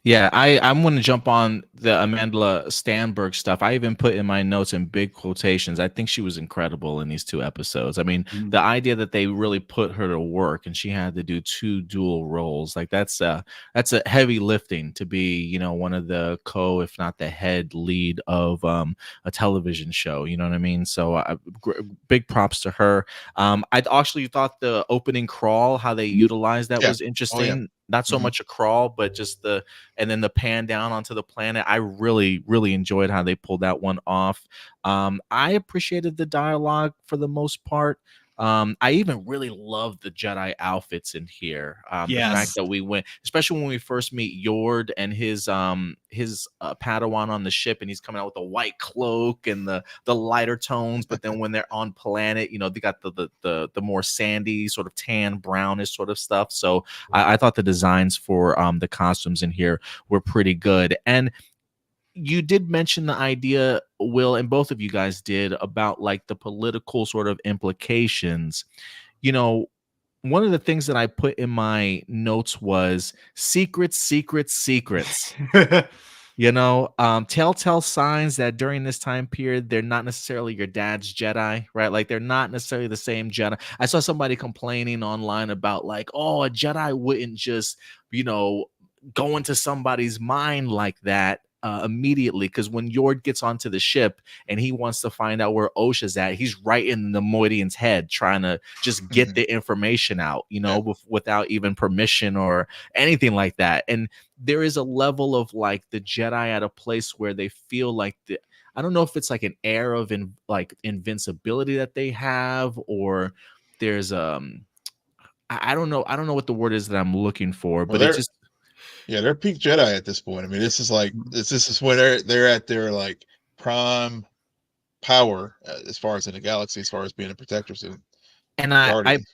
Yeah, I'm going to jump on the Amanda Stanberg stuff. I even put in my notes in big quotations. I think she was incredible in these two episodes. I mean, Mm. the idea that they really put her to work and she had to do two dual roles, like that's a heavy lifting to be, one of the if not the head lead of a television show. You know what I mean? So big props to her. I actually thought the opening crawl, how they utilized that Yeah. was Oh yeah. interesting. Not so Mhm. much a crawl, but just and then the pan down onto the planet. I really, really enjoyed how they pulled that one off. I appreciated the dialogue for the most part. I even really love the Jedi outfits in here. The fact Yes. that we went, especially when we first meet Yord and his Padawan on the ship, and he's coming out with a white cloak and the lighter tones. But then when they're on planet, they got the more sandy, sort of tan brownish sort of stuff. So I thought the designs for the costumes in here were pretty good. And you did mention the idea, Will, and both of you guys did, about like the political sort of implications. You know, one of the things that I put in my notes was secrets, secrets, secrets. Telltale signs that during this time period, they're not necessarily your dad's Jedi, right? Like they're not necessarily the same Jedi. I saw somebody complaining online about like, oh, a Jedi wouldn't just, you know, go into somebody's mind like that immediately. Because when Yord gets onto the ship and he wants to find out where Osha's at, he's right in the Moidian's head trying to just get Mhm. the information out, Yeah. without even permission or anything like that. And there is a level of like the Jedi at a place where they feel like I don't know if it's like an air of invincibility that they have, or there's I don't know what the word is that I'm looking for, Well, but it just they're peak Jedi at this point. I mean, this is like this is when they're at their like prime power as far as in the galaxy, as far as being a protectors and and guardians.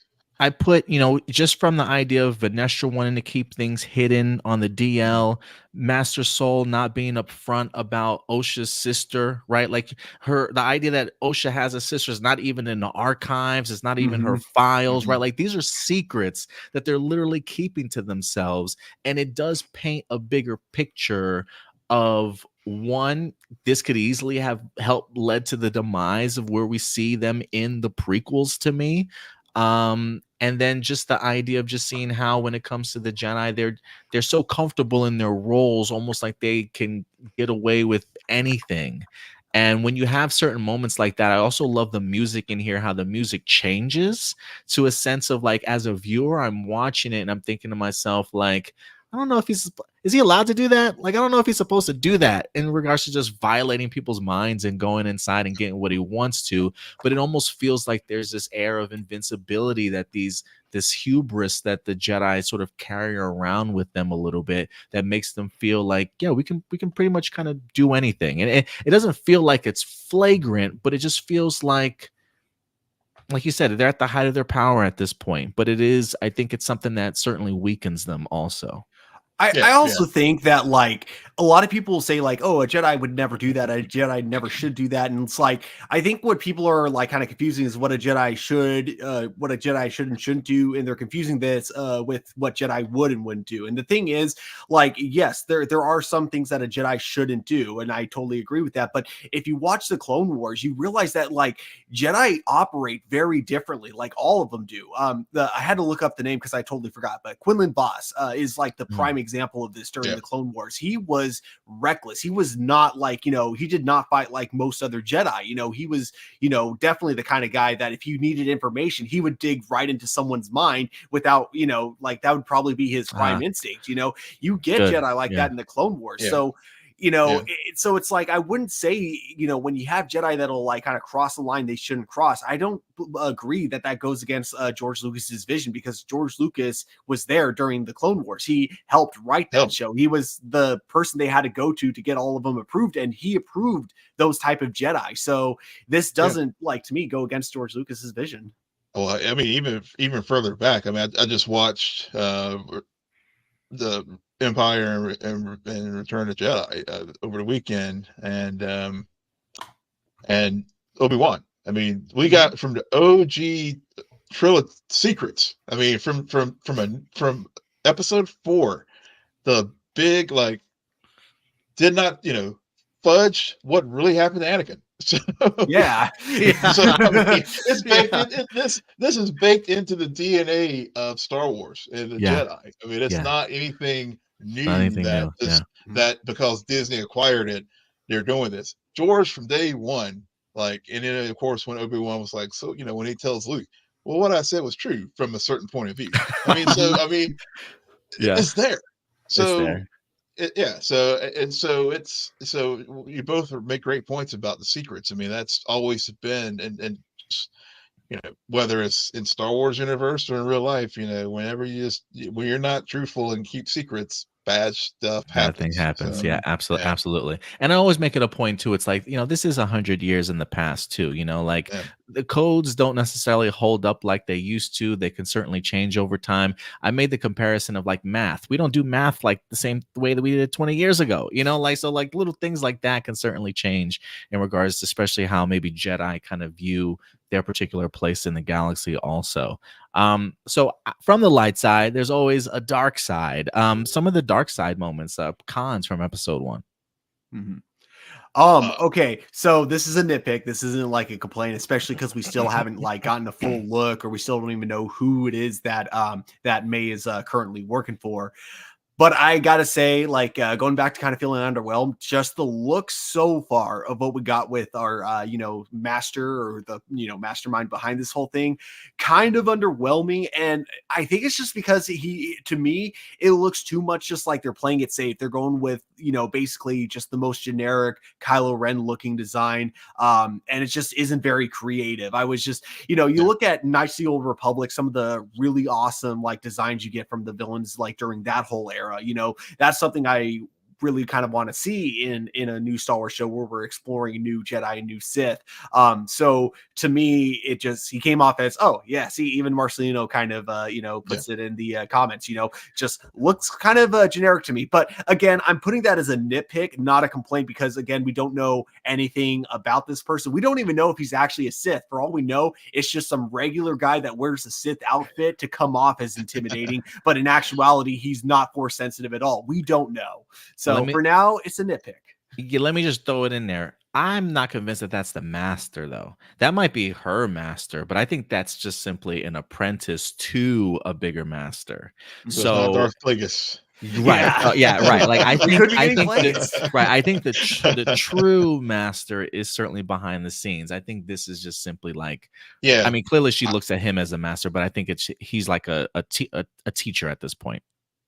I put, just from the idea of Vanestra wanting to keep things hidden on the Mhm. DL, Master Soul not being upfront about Osha's sister, right? Like the idea that Osha has a sister is not even in the archives, it's not even her Mhm. files, right? Mhm. Like these are secrets that they're literally keeping to themselves. And it does paint a bigger picture of one, this could easily have helped led to the demise of where we see them in the prequels to me. And then just the idea of just seeing how when it comes to the Jedi, they're so comfortable in their roles, almost like they can get away with anything. And when you have certain moments like that, I also love the music in here, how the music changes to a sense of like, as a viewer, I'm watching it and I'm thinking to myself, like, I don't know if is he allowed to do that? Like, I don't know if he's supposed to do that in regards to just violating people's minds and going inside and getting what he wants to. But it almost feels like there's this air of invincibility that this hubris that the Jedi sort of carry around with them a little bit, that makes them feel like, yeah, we can pretty much kind of do anything. And it doesn't feel like it's flagrant, but it just feels like you said, they're at the height of their power at this point. But I think it's something that certainly weakens them also. Yeah, I yeah. also think that like a lot of people will say like, oh, a Jedi would never do that. A Jedi never should do that. And it's like, I think what people are like kind of confusing is what a Jedi should and shouldn't do. And they're confusing this with what Jedi would and wouldn't do. And the thing is, like, yes, there are some things that a Jedi shouldn't do. And I totally agree with that. But if you watch the Clone Wars, you realize that like Jedi operate very differently, like all of them do. I had to look up the name because I totally forgot, but Quinlan Voss is like the prime example of this during Yeah. the Clone Wars. He was reckless. He was not like, he did not fight like most other Jedi. He was, definitely the kind of guy that if you needed information, he would dig right into someone's mind without, like that would probably be his prime instinct. You get Good. Jedi like Yeah. that in the Clone Wars. Yeah. So Yeah. So it's like, I wouldn't say, when you have Jedi that'll like kind of cross the line they shouldn't cross, I don't agree that that goes against George Lucas's vision, because George Lucas was there during the Clone Wars. He helped write that Help. show. He was the person they had to go to get all of them approved, and he approved those type of Jedi. So this Yeah. doesn't, like, to me, go against George Lucas's vision. Well, I mean, even further back, I mean, I just watched the Empire and Return of the Jedi over the weekend, and Obi-Wan. I mean, we got from the OG trilogy secrets. I mean, from episode 4, the big, like, did not, fudge what really happened to Anakin. So, Yeah. so I mean, it's baked Yeah. in. This is baked into the DNA of Star Wars and the Yeah. Jedi. I mean, it's Yeah. not anything It's not new anything new. Yeah. that because Disney acquired it, they're doing this. George from day one, like, and then of course when Obi-Wan was like, so when he tells Luke, well, what I said was true from a certain point of view. I mean, Yeah. it's there. It's So there. yeah, so you both make great points about the secrets. I mean, that's always been, and whether it's in Star Wars universe or in real life, whenever when you're not truthful and keep secrets, bad stuff Bad thing happens. happens. So Yeah, absolutely, yeah, absolutely. And I always make it a point too. It's like, this is 100 years in the past too. Like yeah, the codes don't necessarily hold up like they used to. They can certainly change over time. I made the comparison of like math. We don't do math like the same way that we did 20 years ago. Like, so like little things like that can certainly change in regards to especially how maybe Jedi kind of view their particular place in the galaxy also. So from the light side, there's always a dark side. Some of the dark side moments, cons from episode 1. Mhm. uh, Okay, so this is a nitpick. This isn't like a complaint, especially because we still haven't like gotten a full look, or we still don't even know who it is that May is currently working for. But I gotta say, like, going back to kind of feeling underwhelmed, just the look so far of what we got with our, master, or the, mastermind behind this whole thing, kind of underwhelming. And I think it's just because to me, it looks too much just like they're playing it safe. They're going with, basically just the most generic Kylo Ren looking design. And it just isn't very creative. I was just, you yeah, look at Knights of the Old Republic, some of the really awesome like designs you get from the villains, like during that whole era. That's something I really kind of want to see in a new Star Wars show where we're exploring new Jedi and new Sith. So to me, he came off as, oh yeah, see, even Marcelino kind of yeah, puts it in the comments, just looks kind of generic to me. But again, I'm putting that as a nitpick, not a complaint, because again, we don't know anything about this person. We don't even know if he's actually a Sith. For all we know, it's just some regular guy that wears a Sith outfit to come off as intimidating, but in actuality, he's not force sensitive at all. We don't know. Let So me for now, it's a nitpick. let me just throw it in there. I'm not convinced that that's the master though. That might be her master, but I think that's just simply an apprentice to a bigger master. so it's not So Darth Plagueis. right, Yeah. yeah, right. Like I We think could be I getting think the Plagueis. right. I think the true master is certainly behind the scenes. I think this is just simply like, I Yeah, mean, clearly she I- looks at him as a master, but I think he's like a teacher at this point.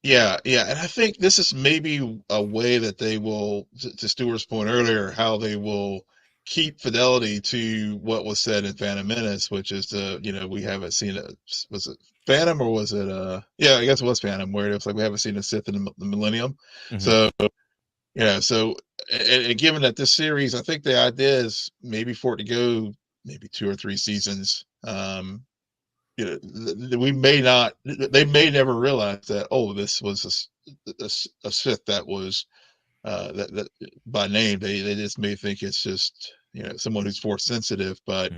yeah, and I think this is maybe a way that they will, to Stuart's point earlier, how they will keep fidelity to what was said in Phantom Menace, which is we haven't seen it. Was it Phantom, or was it yeah, I guess it was Phantom, where it was like we haven't seen a Sith in the Millennium. Mhm. So so and given that this series, I think the idea is maybe for it to go maybe 2 or 3 seasons. We may not, they may never realize that, oh, this was a Sith that was that by name. They just may think it's just someone who's force sensitive, but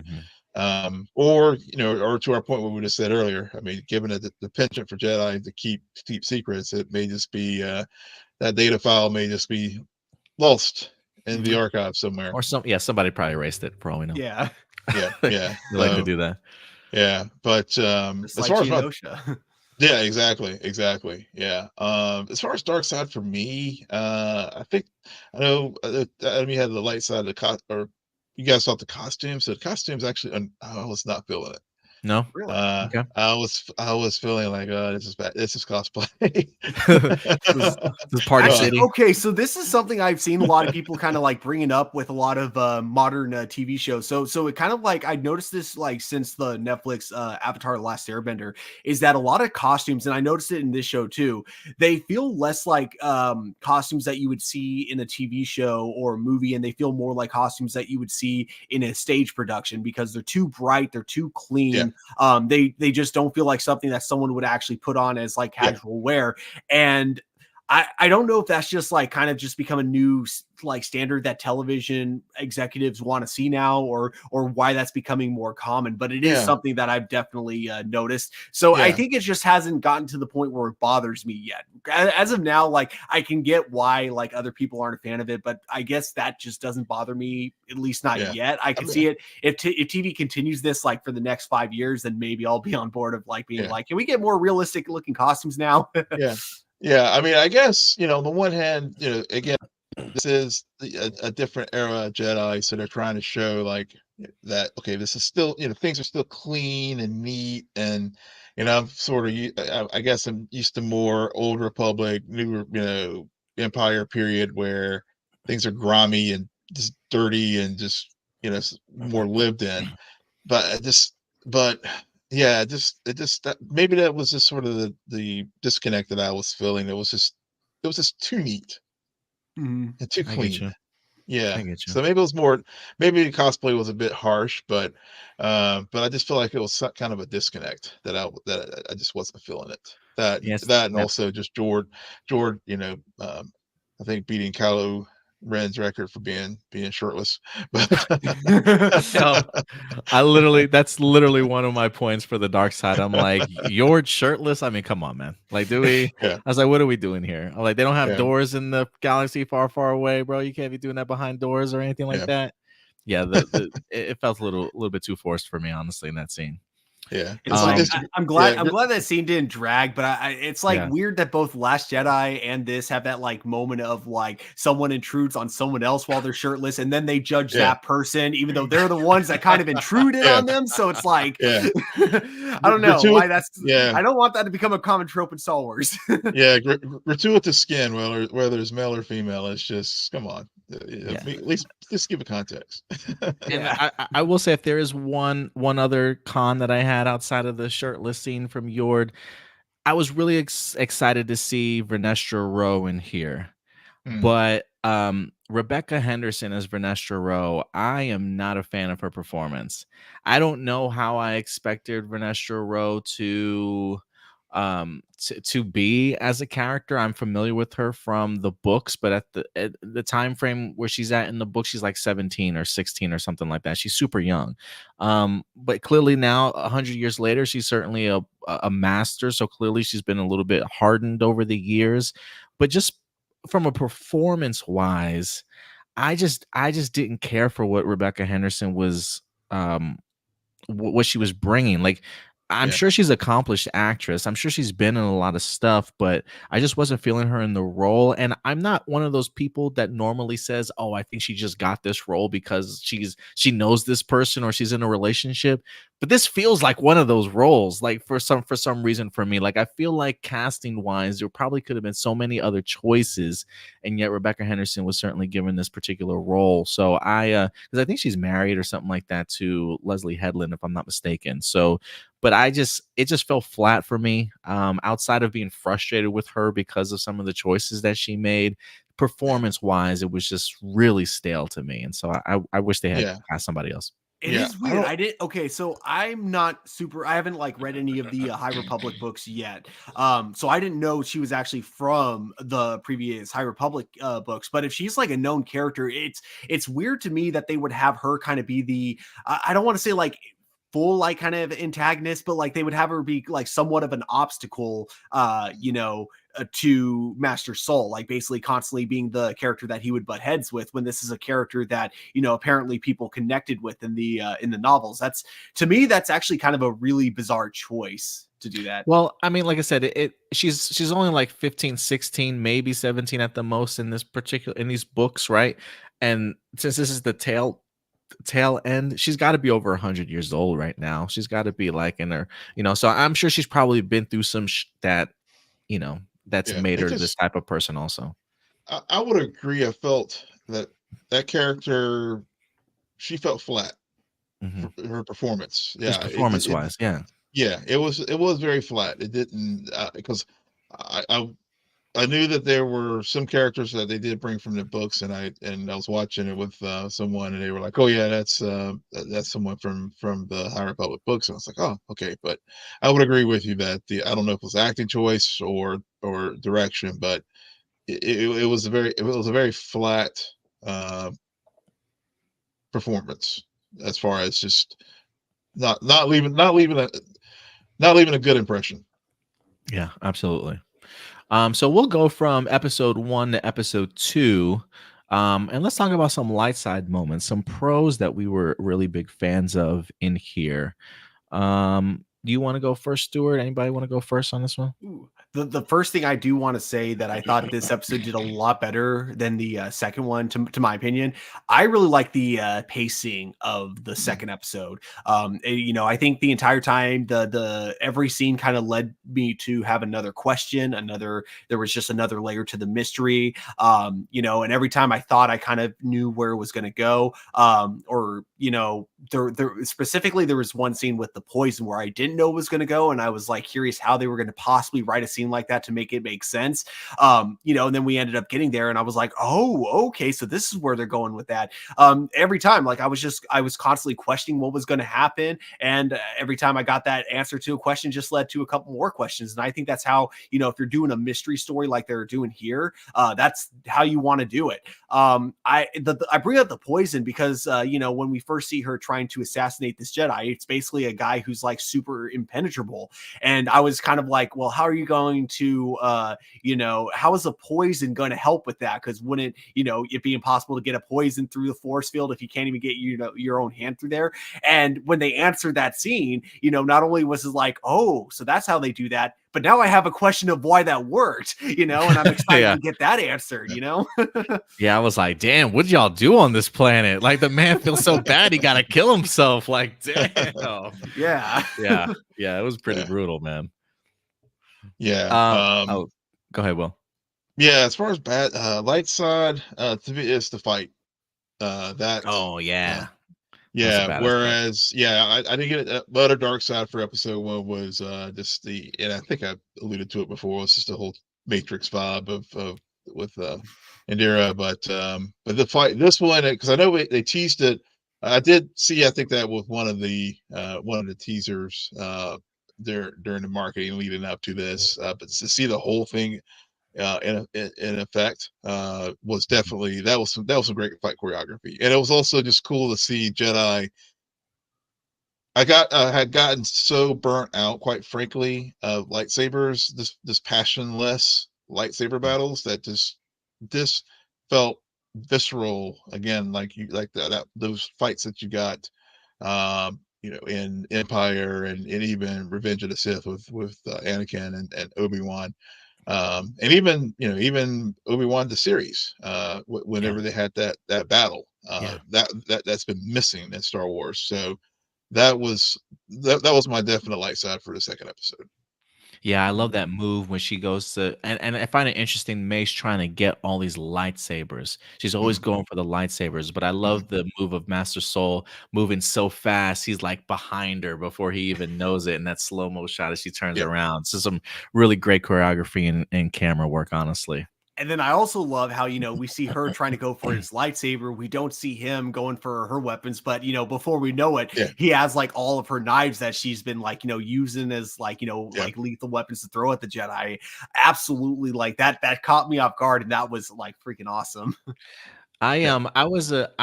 Mhm. or to our point what we just said earlier. I mean, given that the penchant for Jedi to keep secrets, it may just be that data file may just be lost in the Mhm. archive somewhere. Or somebody probably erased it for all we know. Yeah. Yeah, yeah. They like to So do that. yeah, but Just as like far as my Geonosha. yeah, exactly. Yeah. As far as dark side for me, I think I know Adam, you had the light side of the or you guys thought the costumes. So the costumes actually, I was not feeling it. No? Really? Okay. I was feeling like, this is bad. This is cosplay. This is Party No, Actually, City. okay, so this is something I've seen a lot of people kind of like bringing up with a lot of modern TV shows. So it kind of like I noticed this like since the Netflix Avatar: The Last Airbender is that a lot of costumes, and I noticed it in this show too. They feel less like costumes that you would see in a TV show or a movie, and they feel more like costumes that you would see in a stage production because they're too bright, they're too yeah, clean. They just don't feel like something that someone would actually put on as like yeah, casual wear. And I don't know if that's just like kind of just become a new like standard that television executives want to see now, or why that's becoming more common. But it is yeah, something that I've definitely noticed. So I yeah, think it just hasn't gotten to the point where it bothers me yet. As of now, like I can get why like other people aren't a fan of it, but I guess that just doesn't bother me, at least not yeah. yet. I I could mean, see it if TV continues this like for the next 5 years, then maybe I'll be on board of like being yeah, like, can we get more realistic looking costumes now? yeah, yeah. I mean, I guess on the one hand, again, this is a different era of Jedi, so they're trying to show like that. Okay, this is still things are still clean and neat, and I'm sort of I guess I'm used to more Old Republic, New Empire period where things are grimy and just dirty and just more lived in. But but yeah, that maybe that was just sort of the disconnect that I was feeling. It was just too neat Mhm. and too I get clean. you. I Yeah. get you. So maybe it was more maybe cosplay was a bit harsh, but I just feel like it was kind of a disconnect that I just wasn't feeling it. Yes. That and Yep. also just Jord, I think beating Kylo Ren's record for being shirtless. But Yo, that's literally one of my points for the dark side. I'm like, you're shirtless. I mean, come on, man. Like, do we? yeah, I was like, what are we doing here? I'm like, they don't have yeah, doors in the galaxy far, far away, bro. You can't be doing that behind doors or anything like yeah, that. Yeah, it felt a little bit too forced for me, honestly, in that scene. yeah. It's It's like Um, it's I'm glad yeah, I'm glad that scene didn't drag, but it's like yeah, weird that both Last Jedi and this have that like moment of like someone intrudes on someone else while they're shirtless, and then they judge yeah, that person, even though they're the ones that kind of intruded yeah, on them. So it's like yeah. I don't know Gratuitous, why that's yeah, I don't want that to become a common trope in Star Wars. yeah. Gratuitous skin, whether it's male or female, it's just come on. yeah. At least just give a context. And Yeah. I will say if there is one other con that I had outside of the shirtless scene from Yord, I was really excited to see Vernestra Rowe in here. Mm, But Rebecca Henderson as Vernestra Rowe, I am not a fan of her performance. I don't know how I expected Vernestra Rowe to be as a character. I'm familiar with her from the books, but at the time frame where she's at in the book, she's like 17 or 16 or something like that. She's super young. But clearly now, 100 years later, she's certainly a master. So clearly she's been a little bit hardened over the years. But just from a performance wise, I just didn't care for what Rebecca Henderson was um what she was bringing. Like, I'm yeah, sure she's an accomplished actress. I'm sure she's been in a lot of stuff, but I just wasn't feeling her in the role. And I'm not one of those people that normally says, "Oh, I think she just got this role because she knows this person or she's in a relationship." But this feels like one of those roles. Like for some reason for me, like I feel like casting wise, there probably could have been so many other choices, and yet Rebecca Henderson was certainly given this particular role. So because I think she's married or something like that to Leslie Headland, if I'm not mistaken. So, but it just fell flat for me. Outside of being frustrated with her because of some of the choices that she made, yeah, performance wise, it was just really stale to me. And so I wish they had yeah, cast somebody else. It yeah. is I weird. don't. I did okay, so I'm not super I haven't like read any of the High Republic books yet. So I didn't know she was actually from the previous High Republic books, but if she's like a known character, it's weird to me that they would have her kind of be the I don't want to say like full like kind of antagonist, but like they would have her be like somewhat of an obstacle to Master Soul, like basically constantly being the character that he would butt heads with, when this is a character that apparently people connected with in the novels. That's, to me, that's actually kind of a really bizarre choice to do that. Well, I mean, like I said, she's only like 15, 16, maybe 17 at the most in these books, right? And since this is the tail tail end. She's got to be over 100 years old right now. She's got to be like in her, so I'm sure she's probably been through some that, that's Yeah, made it her this just type of person also. I would agree. I felt that that character, she felt flat Hmm. for her performance. Just Yeah, performance wise, yeah. yeah, it was very flat. It didn't because I, I I knew that there were some characters that they did bring from the books, and I was watching it with someone, and they were like, "Oh yeah, that's someone from the High Republic books." And I was like, "Oh, okay." But I would agree with you that I don't know if it was acting choice or direction, but it was a very flat uh, performance as far as just not leaving a good impression. Yeah, absolutely. So we'll go from episode 1 to episode 2. And let's talk about some light side moments, some pros that we were really big fans of in here. Do you want to go first, Stuart? Anybody want to go first on this one? Ooh. The first thing I do want to say that I thought this episode did a lot better than the second one, to my opinion. I really like the pacing of the Mhm. second episode. I think the entire time the every scene kind of led me to have another question, another there was just another layer to the mystery. And every time I thought I kind of knew where it was going to go, or there specifically there was one scene with the poison where I didn't know it was going to go, and I was like curious how they were going to possibly write a scene like that to make it make sense. And then we ended up getting there, and I was like, oh, okay, so this is where they're going with that. Every time, like I was constantly questioning what was going to happen, and every time I got that answer to a question, just led to a couple more questions. And I think that's how if you're doing a mystery story like they're doing here, that's how you want to do it. I bring up the poison because when we first see her trying to assassinate this Jedi, it's basically a guy who's like super impenetrable, and I was kind of like, well, how are you going to how is a poison going to help with that? Because wouldn't it be impossible to get a poison through the force field if you can't even get your own hand through there? And when they answered that scene, not only was it like, oh, so that's how they do that, but now I have a question of why that worked, and I'm excited Yeah. to get that answer. Yeah, I was like, damn, what did y'all do on this planet? Like the man feels so bad he gotta kill himself. Like, damn. Yeah. Yeah. Yeah, it was pretty Yeah, brutal, man. yeah. Oh, go ahead, Will. Yeah, as far as bad light side, to me, it's the fight. That Oh uh, yeah. That was a yeah. badass fight. Whereas, yeah, I didn't get it. But a dark side for episode one was just and I think I alluded to it before. It's just the whole Matrix vibe of with Indira, but the fight, this one, because I know they teased it. I did see, I think that with one of the teasers there during the marketing leading up to this, but to see the whole thing in effect was definitely that was some great fight choreography, and it was also just cool to see Jedi. Had gotten so burnt out, quite frankly, of lightsabers, this passionless lightsaber battles, that just this felt visceral again, like that those fights that you got, in Empire and even Revenge of the Sith with Anakin and Obi-Wan, and even Obi-Wan the series, Yeah. whenever they had that battle, Yeah. that's been missing in Star Wars. So that was my definite light side for the second episode. Yeah, I love Mhm. that move when she goes to and I find it interesting May's trying to get all these lightsabers. She's always Mhm, going for the lightsabers, but I mhm. love the move of Master Soul moving so fast. He's like behind her before he even knows it. And that slow-mo shot as she turns Yep, around. So some really great choreography and camera work, honestly. And then I also love how, we see her trying to go for his lightsaber. We don't see him going for her weapons, but before we know it, yeah, he has like all of her knives that she's been like, using as like, yeah. like lethal weapons to throw at the Jedi. Absolutely, like that caught me off guard, and that was like freaking awesome. Yeah. I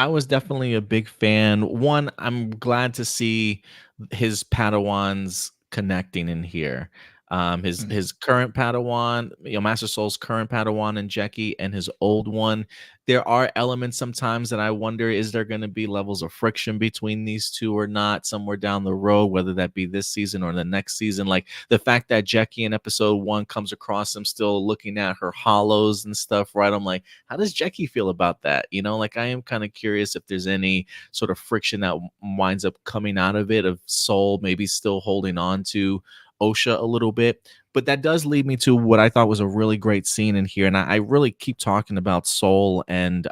was definitely a big fan. One, I'm glad to see his Padawans connecting in here. Mhm. His current Padawan, Master Soul's current Padawan and Jackie, and his old one. There are elements sometimes that I wonder, is there going to be levels of friction between these two or not somewhere down the road, whether that be this season or the next season. Like the fact that Jackie in episode 1 comes across him still looking at her hollows and stuff, right? I'm like, how does Jackie feel about that? Like I am kind of curious if there's any sort of friction that winds up coming out of it, of Soul maybe still holding on to Osha a little bit. But that does lead me to what I thought was a really great scene in here. And I really keep talking about Soul and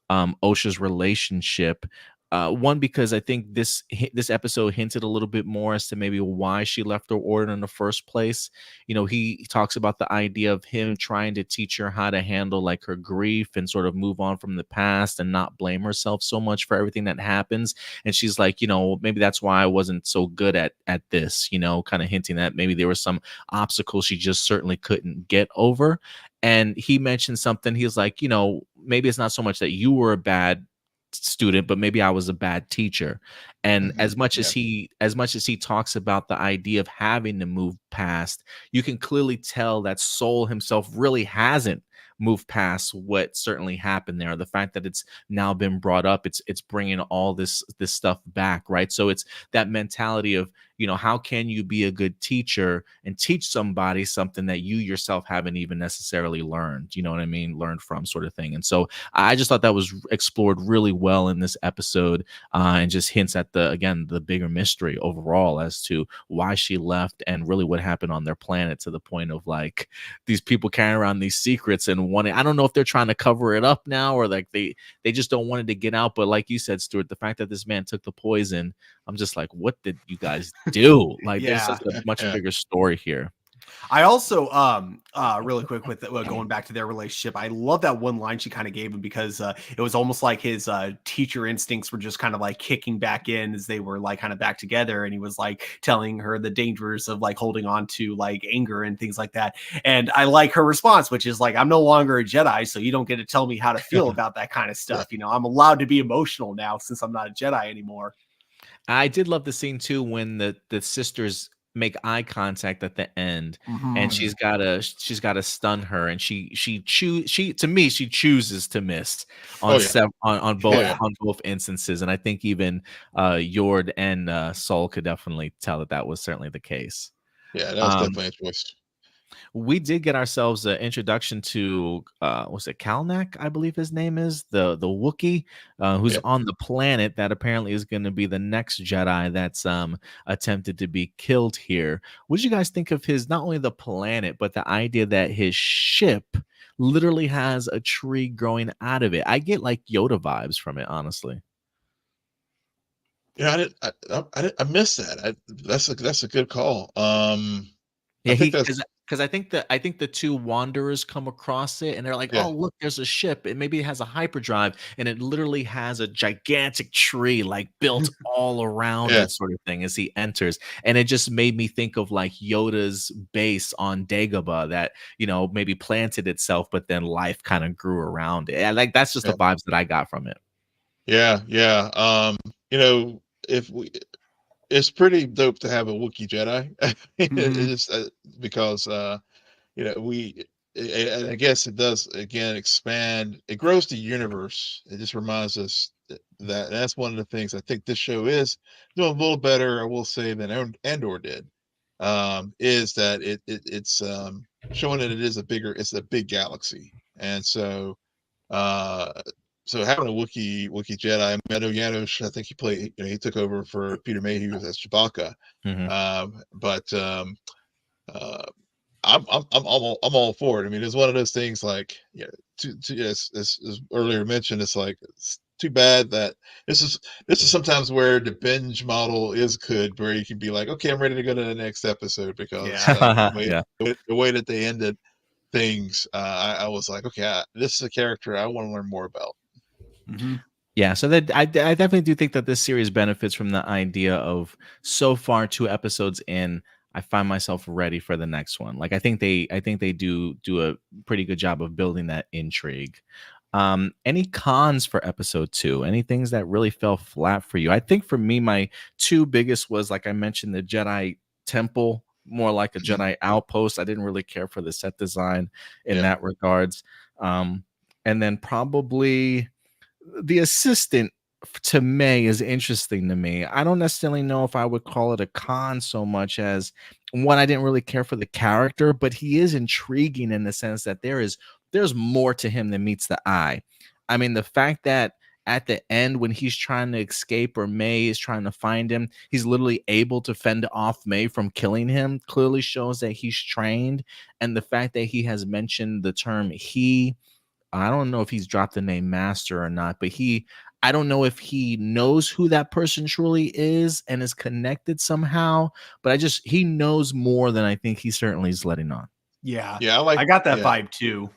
Osha's relationship. One, because I think this episode hinted a little bit more as to maybe why she left the order in the first place. He talks about the idea of him trying to teach her how to handle like her grief and sort of move on from the past and not blame herself so much for everything that happens. And she's like, maybe that's why I wasn't so good at this. Kind of hinting that maybe there was some obstacle she just certainly couldn't get over. And he mentioned something. He was like, maybe it's not so much that you were a bad student, but maybe I was a bad teacher. And Mhm. Yeah. as much as he talks about the idea of having to move past, you can clearly tell that Soul himself really hasn't moved past what certainly happened there. The fact that it's now been brought up, it's bringing all this stuff back, right? So it's that mentality of, how can you be a good teacher and teach somebody something that you yourself haven't even necessarily learned, you know what I mean, learned from, sort of thing. And so I just thought that was explored really well in this episode, and just hints at the bigger mystery overall as to why she left and really what happened on their planet, to the point of like these people carrying around these secrets and wanting, I don't know if they're trying to cover it up now or like they just don't want it to get out. But like you said, Stuart, the fact that this man took the poison, I'm just like, what did you guys do? Like there's Yeah. such a much Yeah. bigger story here. I also, really quick with going back to their relationship, I love that one line she kind of gave him, because it was almost like his teacher instincts were just kind of like kicking back in as they were like kind of back together, and he was like telling her the dangers of like holding on to like anger and things like that. And I like her response, which is like, I'm no longer a Jedi, so you don't get to tell me how to feel about that kind of Yeah. stuff. I'm allowed to be emotional now since I'm not a Jedi anymore. I did love the scene too when the sisters make eye contact at the end, and Mhm. Mhm. she's gotta stun her, and she to me she chooses to miss Oh on yeah. Oh yeah. Yeah. on both instances. And I think even Yord and Saul could definitely tell that that was certainly the case. Yeah. That was Um, definitely a choice. we did get ourselves an introduction to was it Kalnak, I believe his name is, the Wookiee, who's Yep. on the planet that apparently is going to be the next Jedi that's attempted to be killed here. What did you guys think of his, not only the planet, but the idea that his ship literally has a tree growing out of it? I get like Yoda vibes from it, honestly. Yeah. I missed that. That's a good call. I Yeah, think he that's because I think the 2 wanderers come across it, and they're like, yeah. "Oh, look, there's a ship, and maybe it has a hyperdrive," and it literally has a gigantic tree, like, built all around Yeah. it, sort of thing, as he enters. And it just made me think of, like, Yoda's base on Dagobah that, maybe planted itself, but then life kinda grew around it. And, like, that's just the Yeah. vibes that I got from it. Yeah. Yeah. You know, if we it's pretty dope to have a Wookiee Jedi. It Mhm. is because we and I guess it does again expand. It grows the universe. It just reminds us that that's one of the things I think this show is doing a little better, I will say, than Andor did. Is that it's showing that it's a big galaxy, and uh, so having a Wookiee Jedi, I mean, I know Janusz, I think he took over for Peter Mayhew as Chewbacca. Mhm. But uh, I'm all for it. I mean, it's one of those things like, as earlier mentioned, it's like it's too bad that this is this is sometimes where the binge model is good, where you can be like, okay, I'm ready to go to the next episode because Yeah. Yeah. the way that they ended things, I was like, okay, this is a character I want to learn more about. Mhm. Yeah, so that I definitely do think that this series benefits from the idea of, so far 2 episodes in, I find myself ready for the next one. Like I think they do a pretty good job of building that intrigue. Any cons for episode 2? Any things that really fell flat for you? I think for me, my 2 biggest was, like I mentioned, the Jedi temple more like a Mhm. Jedi outpost. I didn't really care for the set design in Yeah. that regards. And then probably the assistant to May is interesting to me. I don't necessarily know if I would call it a con so much as one, I didn't really care for the character, but he is intriguing in the sense that there's more to him than meets the eye. I mean, the fact that at the end when he's trying to escape or May is trying to find him, he's literally able to fend off May from killing him clearly shows that he's trained. And the fact that he has mentioned the term he, I don't know if he's dropped the name master or not, but I don't know if he knows who that person truly is and is connected somehow, but he knows more than I think he certainly is letting on. Yeah. Yeah, I got that yeah, vibe too.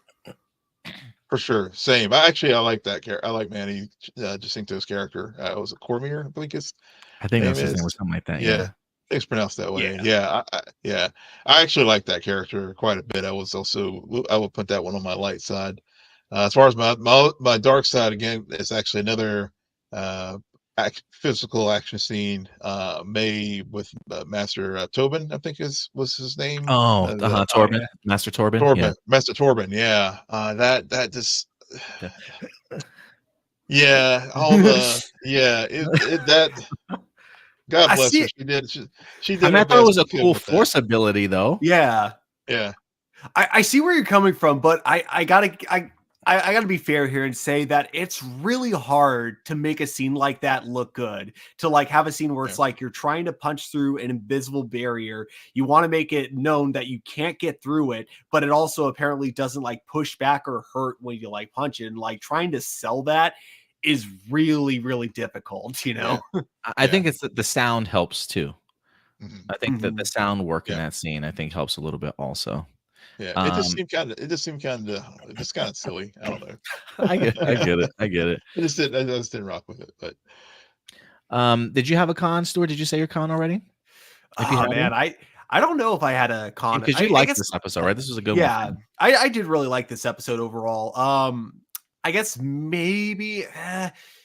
for sure. Same. I like that character. I like Manny Jacinto's character. Was it Cormier? I think his I think name that's his name or is. something like that. Yeah, Yeah. I think it's pronounced that way. Yeah. Yeah, yeah. I actually like that character quite a bit. I would put that one on my light side. As far as my dark side, again, it's actually another uh, physical action scene. May with Master Tobin, I think was his name. Oh, The Oh Torben, yeah. Master Torben. Yeah. Torben, Master Torben. Yeah, that just. Yeah. Yeah, all the yeah, that God I bless see her. it. She I did mean, her I thought it best was she a could cool with that. force ability though. Yeah. Yeah. I see where you're coming from, but I gotta be fair here and say that it's really hard to make a scene like that look good. To like have a scene where Yeah. it's like you're trying to punch through an invisible barrier. You want to make it known that you can't get through it, but it also apparently doesn't like push back or hurt when you like punch it. And like trying to sell that is really, really difficult, you Yeah. know? I think it's the sound helps too. Mhm. I think that the Mhm. sound work in Yeah. that scene, I think helps a little bit also. Yeah. Um, It just seemed kind of silly. I don't know. I get it. I get it. I just didn't rock with it. But Did you have a con, Stuart? Did you say your con already? If you Oh had man, one? I don't know if I had a con. Because you I liked guess this episode, right? This was a good one for yeah, you. I did really like this episode overall. I guess maybe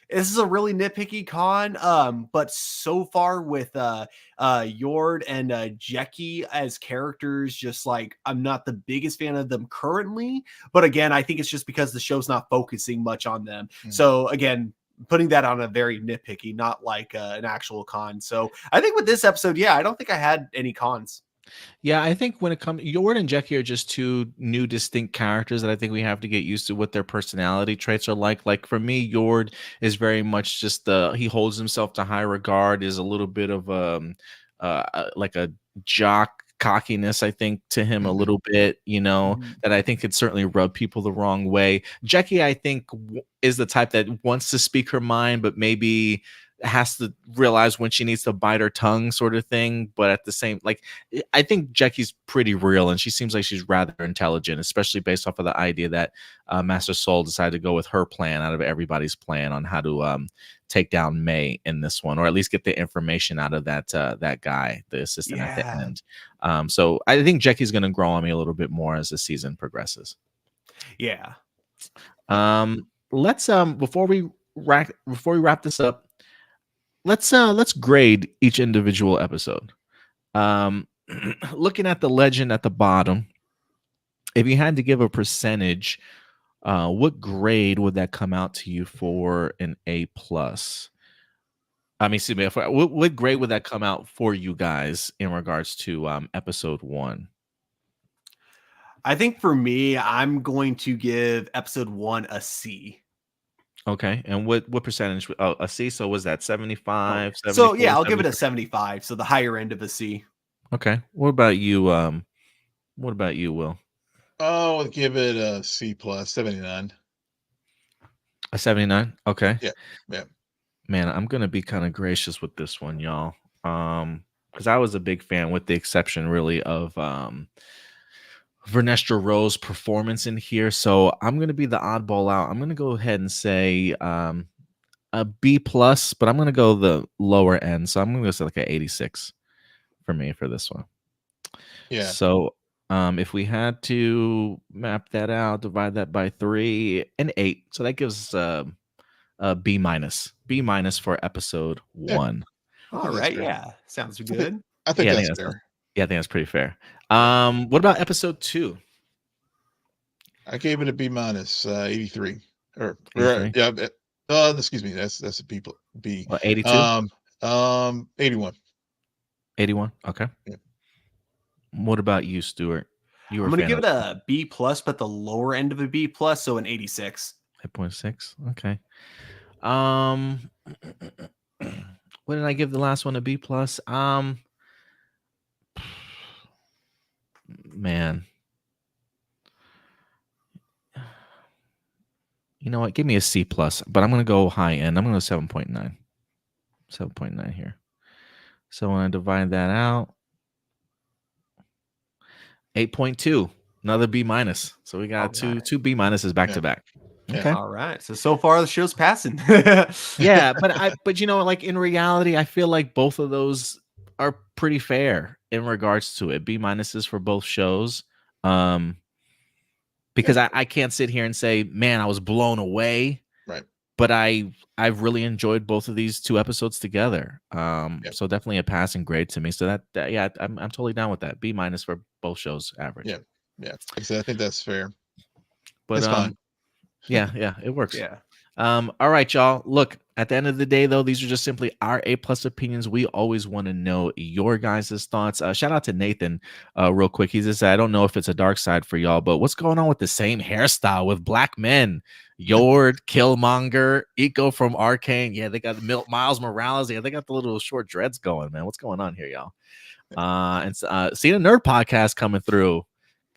this is a really nitpicky con. But so far with Yord and Jackie as characters, just like I'm not the biggest fan of them currently. But again, I think it's just because the show's not focusing much on them. Mhm. So again, putting that on a very nitpicky, not like an actual con. So I think with this episode, yeah, I don't think I had any cons. Yeah, I think when it comes, Yord and Jackie are just two new distinct characters that I think we have to get used to what their personality traits are like. Like for me, Yord is very much just he holds himself to high regard, is a little bit of like a jock cockiness, I think, to him a Mhm. little bit, Mhm. that I think could certainly rub people the wrong way. Jackie, I think, is the type that wants to speak her mind, but maybe has to realize when she needs to bite her tongue, sort of thing. But at the same, like, I think Jackie's pretty real, and she seems like she's rather intelligent, especially based off of the idea that Master Soul decided to go with her plan out of everybody's plan on how to take down May in this one, or at least get the information out of that guy, the assistant at the Yeah. end. So I think Jackie's going to grow on me a little bit more as the season progresses. Yeah. Let's before we wrap this up, let's grade each individual episode. Looking at the legend at the bottom, if you had to give a percentage, what grade would that come out to you for an A plus? I mean, excuse me, what grade would that come out for you guys in regards to episode 1? I think for me, I'm going to give episode 1 a C. Okay, and what percentage? Oh, a C. So was that Oh, 75, so 74, yeah, I'll give it a 73? 75. So the higher end of a C. Okay. What about you? What about you, Will? I'll give it a C plus 79. A 79. Okay. Yeah. Yeah. Man, I'm gonna be kind of gracious with this one, y'all. Because I was a big fan, with the exception really of Vernestra Rowe's performance in here. So I'm gonna be the oddball out. I'm gonna go ahead and say a B plus, but I'm gonna go the lower end. So I'm gonna go say like a 86 for me for this one. Yeah. So if we had to map that out, divide that by 3 and 8, so that gives us a B minus. B minus for episode Yeah. 1. I All think that's right. fair. Yeah. Sounds I think good. I think Yeah, I that's think that's fair. Yeah, I think that's pretty fair. What about episode 2? I gave it a B minus, 83. Or 83? yeah, excuse me, that's a B B. Well, 82? 81. 81? Okay. Yeah. What about you, Stuart? You were I'm a gonna fan give of it a B plus, but the lower end of a B plus, so an 86. 8.6. Okay. Um, what did I give the last one, a B plus? Man, you know what? Give me a C plus, but I'm gonna go high end. I'm gonna go 7.9. 7.9 here. So when I divide that out, 8.2, another B minus. So we got two B minuses back Yeah. to back. Yeah. Okay. All right. So far the show's passing. Yeah, but you know, like in reality, I feel like both of those are pretty fair in regards to it. B minuses for both shows. Because I can't sit here and say, man, I was blown away. Right. But I've really enjoyed both of these 2 episodes together. Yep. So definitely a passing grade to me. So that yeah, I'm totally down with that. B minus for both shows average. Yeah. Yeah. Like I said, I think that's fair. But It's fine. yeah, it works. Yeah. All right, y'all. Look, at the end of the day, though, these are just simply our A plus opinions. We always want to know your guys' thoughts. Shout out to Nathan, real quick. He just said, I don't know if it's a dark side for y'all, but what's going on with the same hairstyle with black men? Yord, Killmonger, Eco from Arcane. Yeah, they got Miles Morales. Yeah, they got the little short dreads going, man. What's going on here, y'all? And see the Nerd podcast coming through.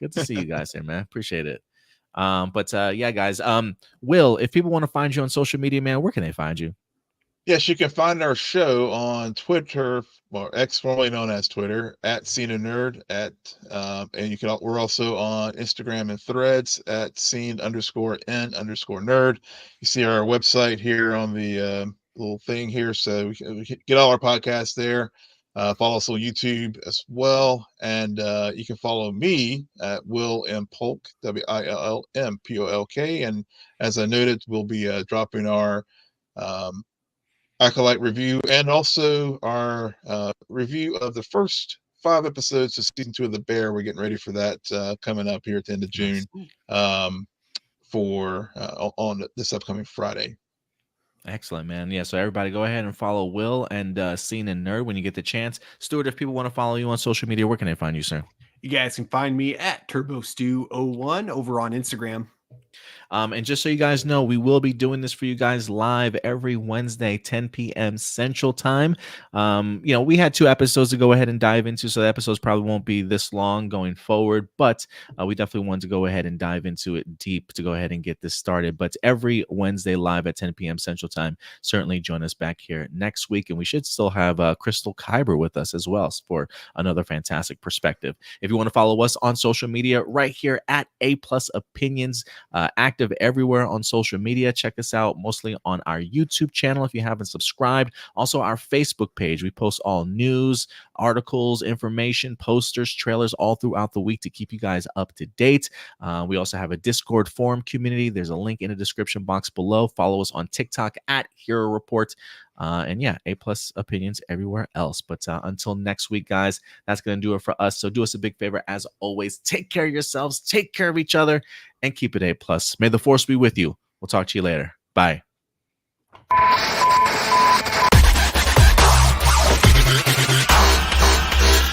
Good to see you guys here, man. Appreciate it. But yeah, guys. Will, if people want to find you on social media, man, where can they find you? Yes, you can find our show on Twitter, or X, formerly known as Twitter, at Scene and Nerd, and we're also on Instagram and Threads at Scene_N_Nerd. You see our website here on the little thing here, so we can get all our podcasts there. Follow us on YouTube as well, and you can follow me at Will M Polk, WILLMPOLK, and as I noted, we'll be dropping our Acolyte review and also our review of the first 5 episodes of season 2 of The Bear. We're getting ready for that coming up here at the end of June for on this upcoming Friday. Excellent, man. Yeah, so everybody go ahead and follow Will and Scene and Nerd when you get the chance. Stuart, if people want to follow you on social media, where can they find you, sir? You guys can find me at TurboStew01 over on Instagram. And just so you guys know, we will be doing this for you guys live every Wednesday, 10 p.m. Central Time. You know, we had 2 episodes to go ahead and dive into, so the episodes probably won't be this long going forward, but we definitely wanted to go ahead and dive into it deep to go ahead and get this started. But every Wednesday live at 10 p.m. Central Time, certainly join us back here next week. And we should still have Crystal Kyber with us as well for another fantastic perspective. If you want to follow us on social media, right here at A Plus Opinions, active everywhere on social media. Check us out mostly on our YouTube channel if you haven't subscribed. Also, our Facebook page. We post all news, articles, information, posters, trailers all throughout the week to keep you guys up to date. We also have a Discord forum community. There's a link in the description box below. Follow us on TikTok at Hero Report. And yeah, A Plus Opinions everywhere else. But until next week, guys, that's going to do it for us. So do us a big favor. As always, take care of yourselves, take care of each other, and keep it A Plus. May the force be with you. We'll talk to you later. Bye.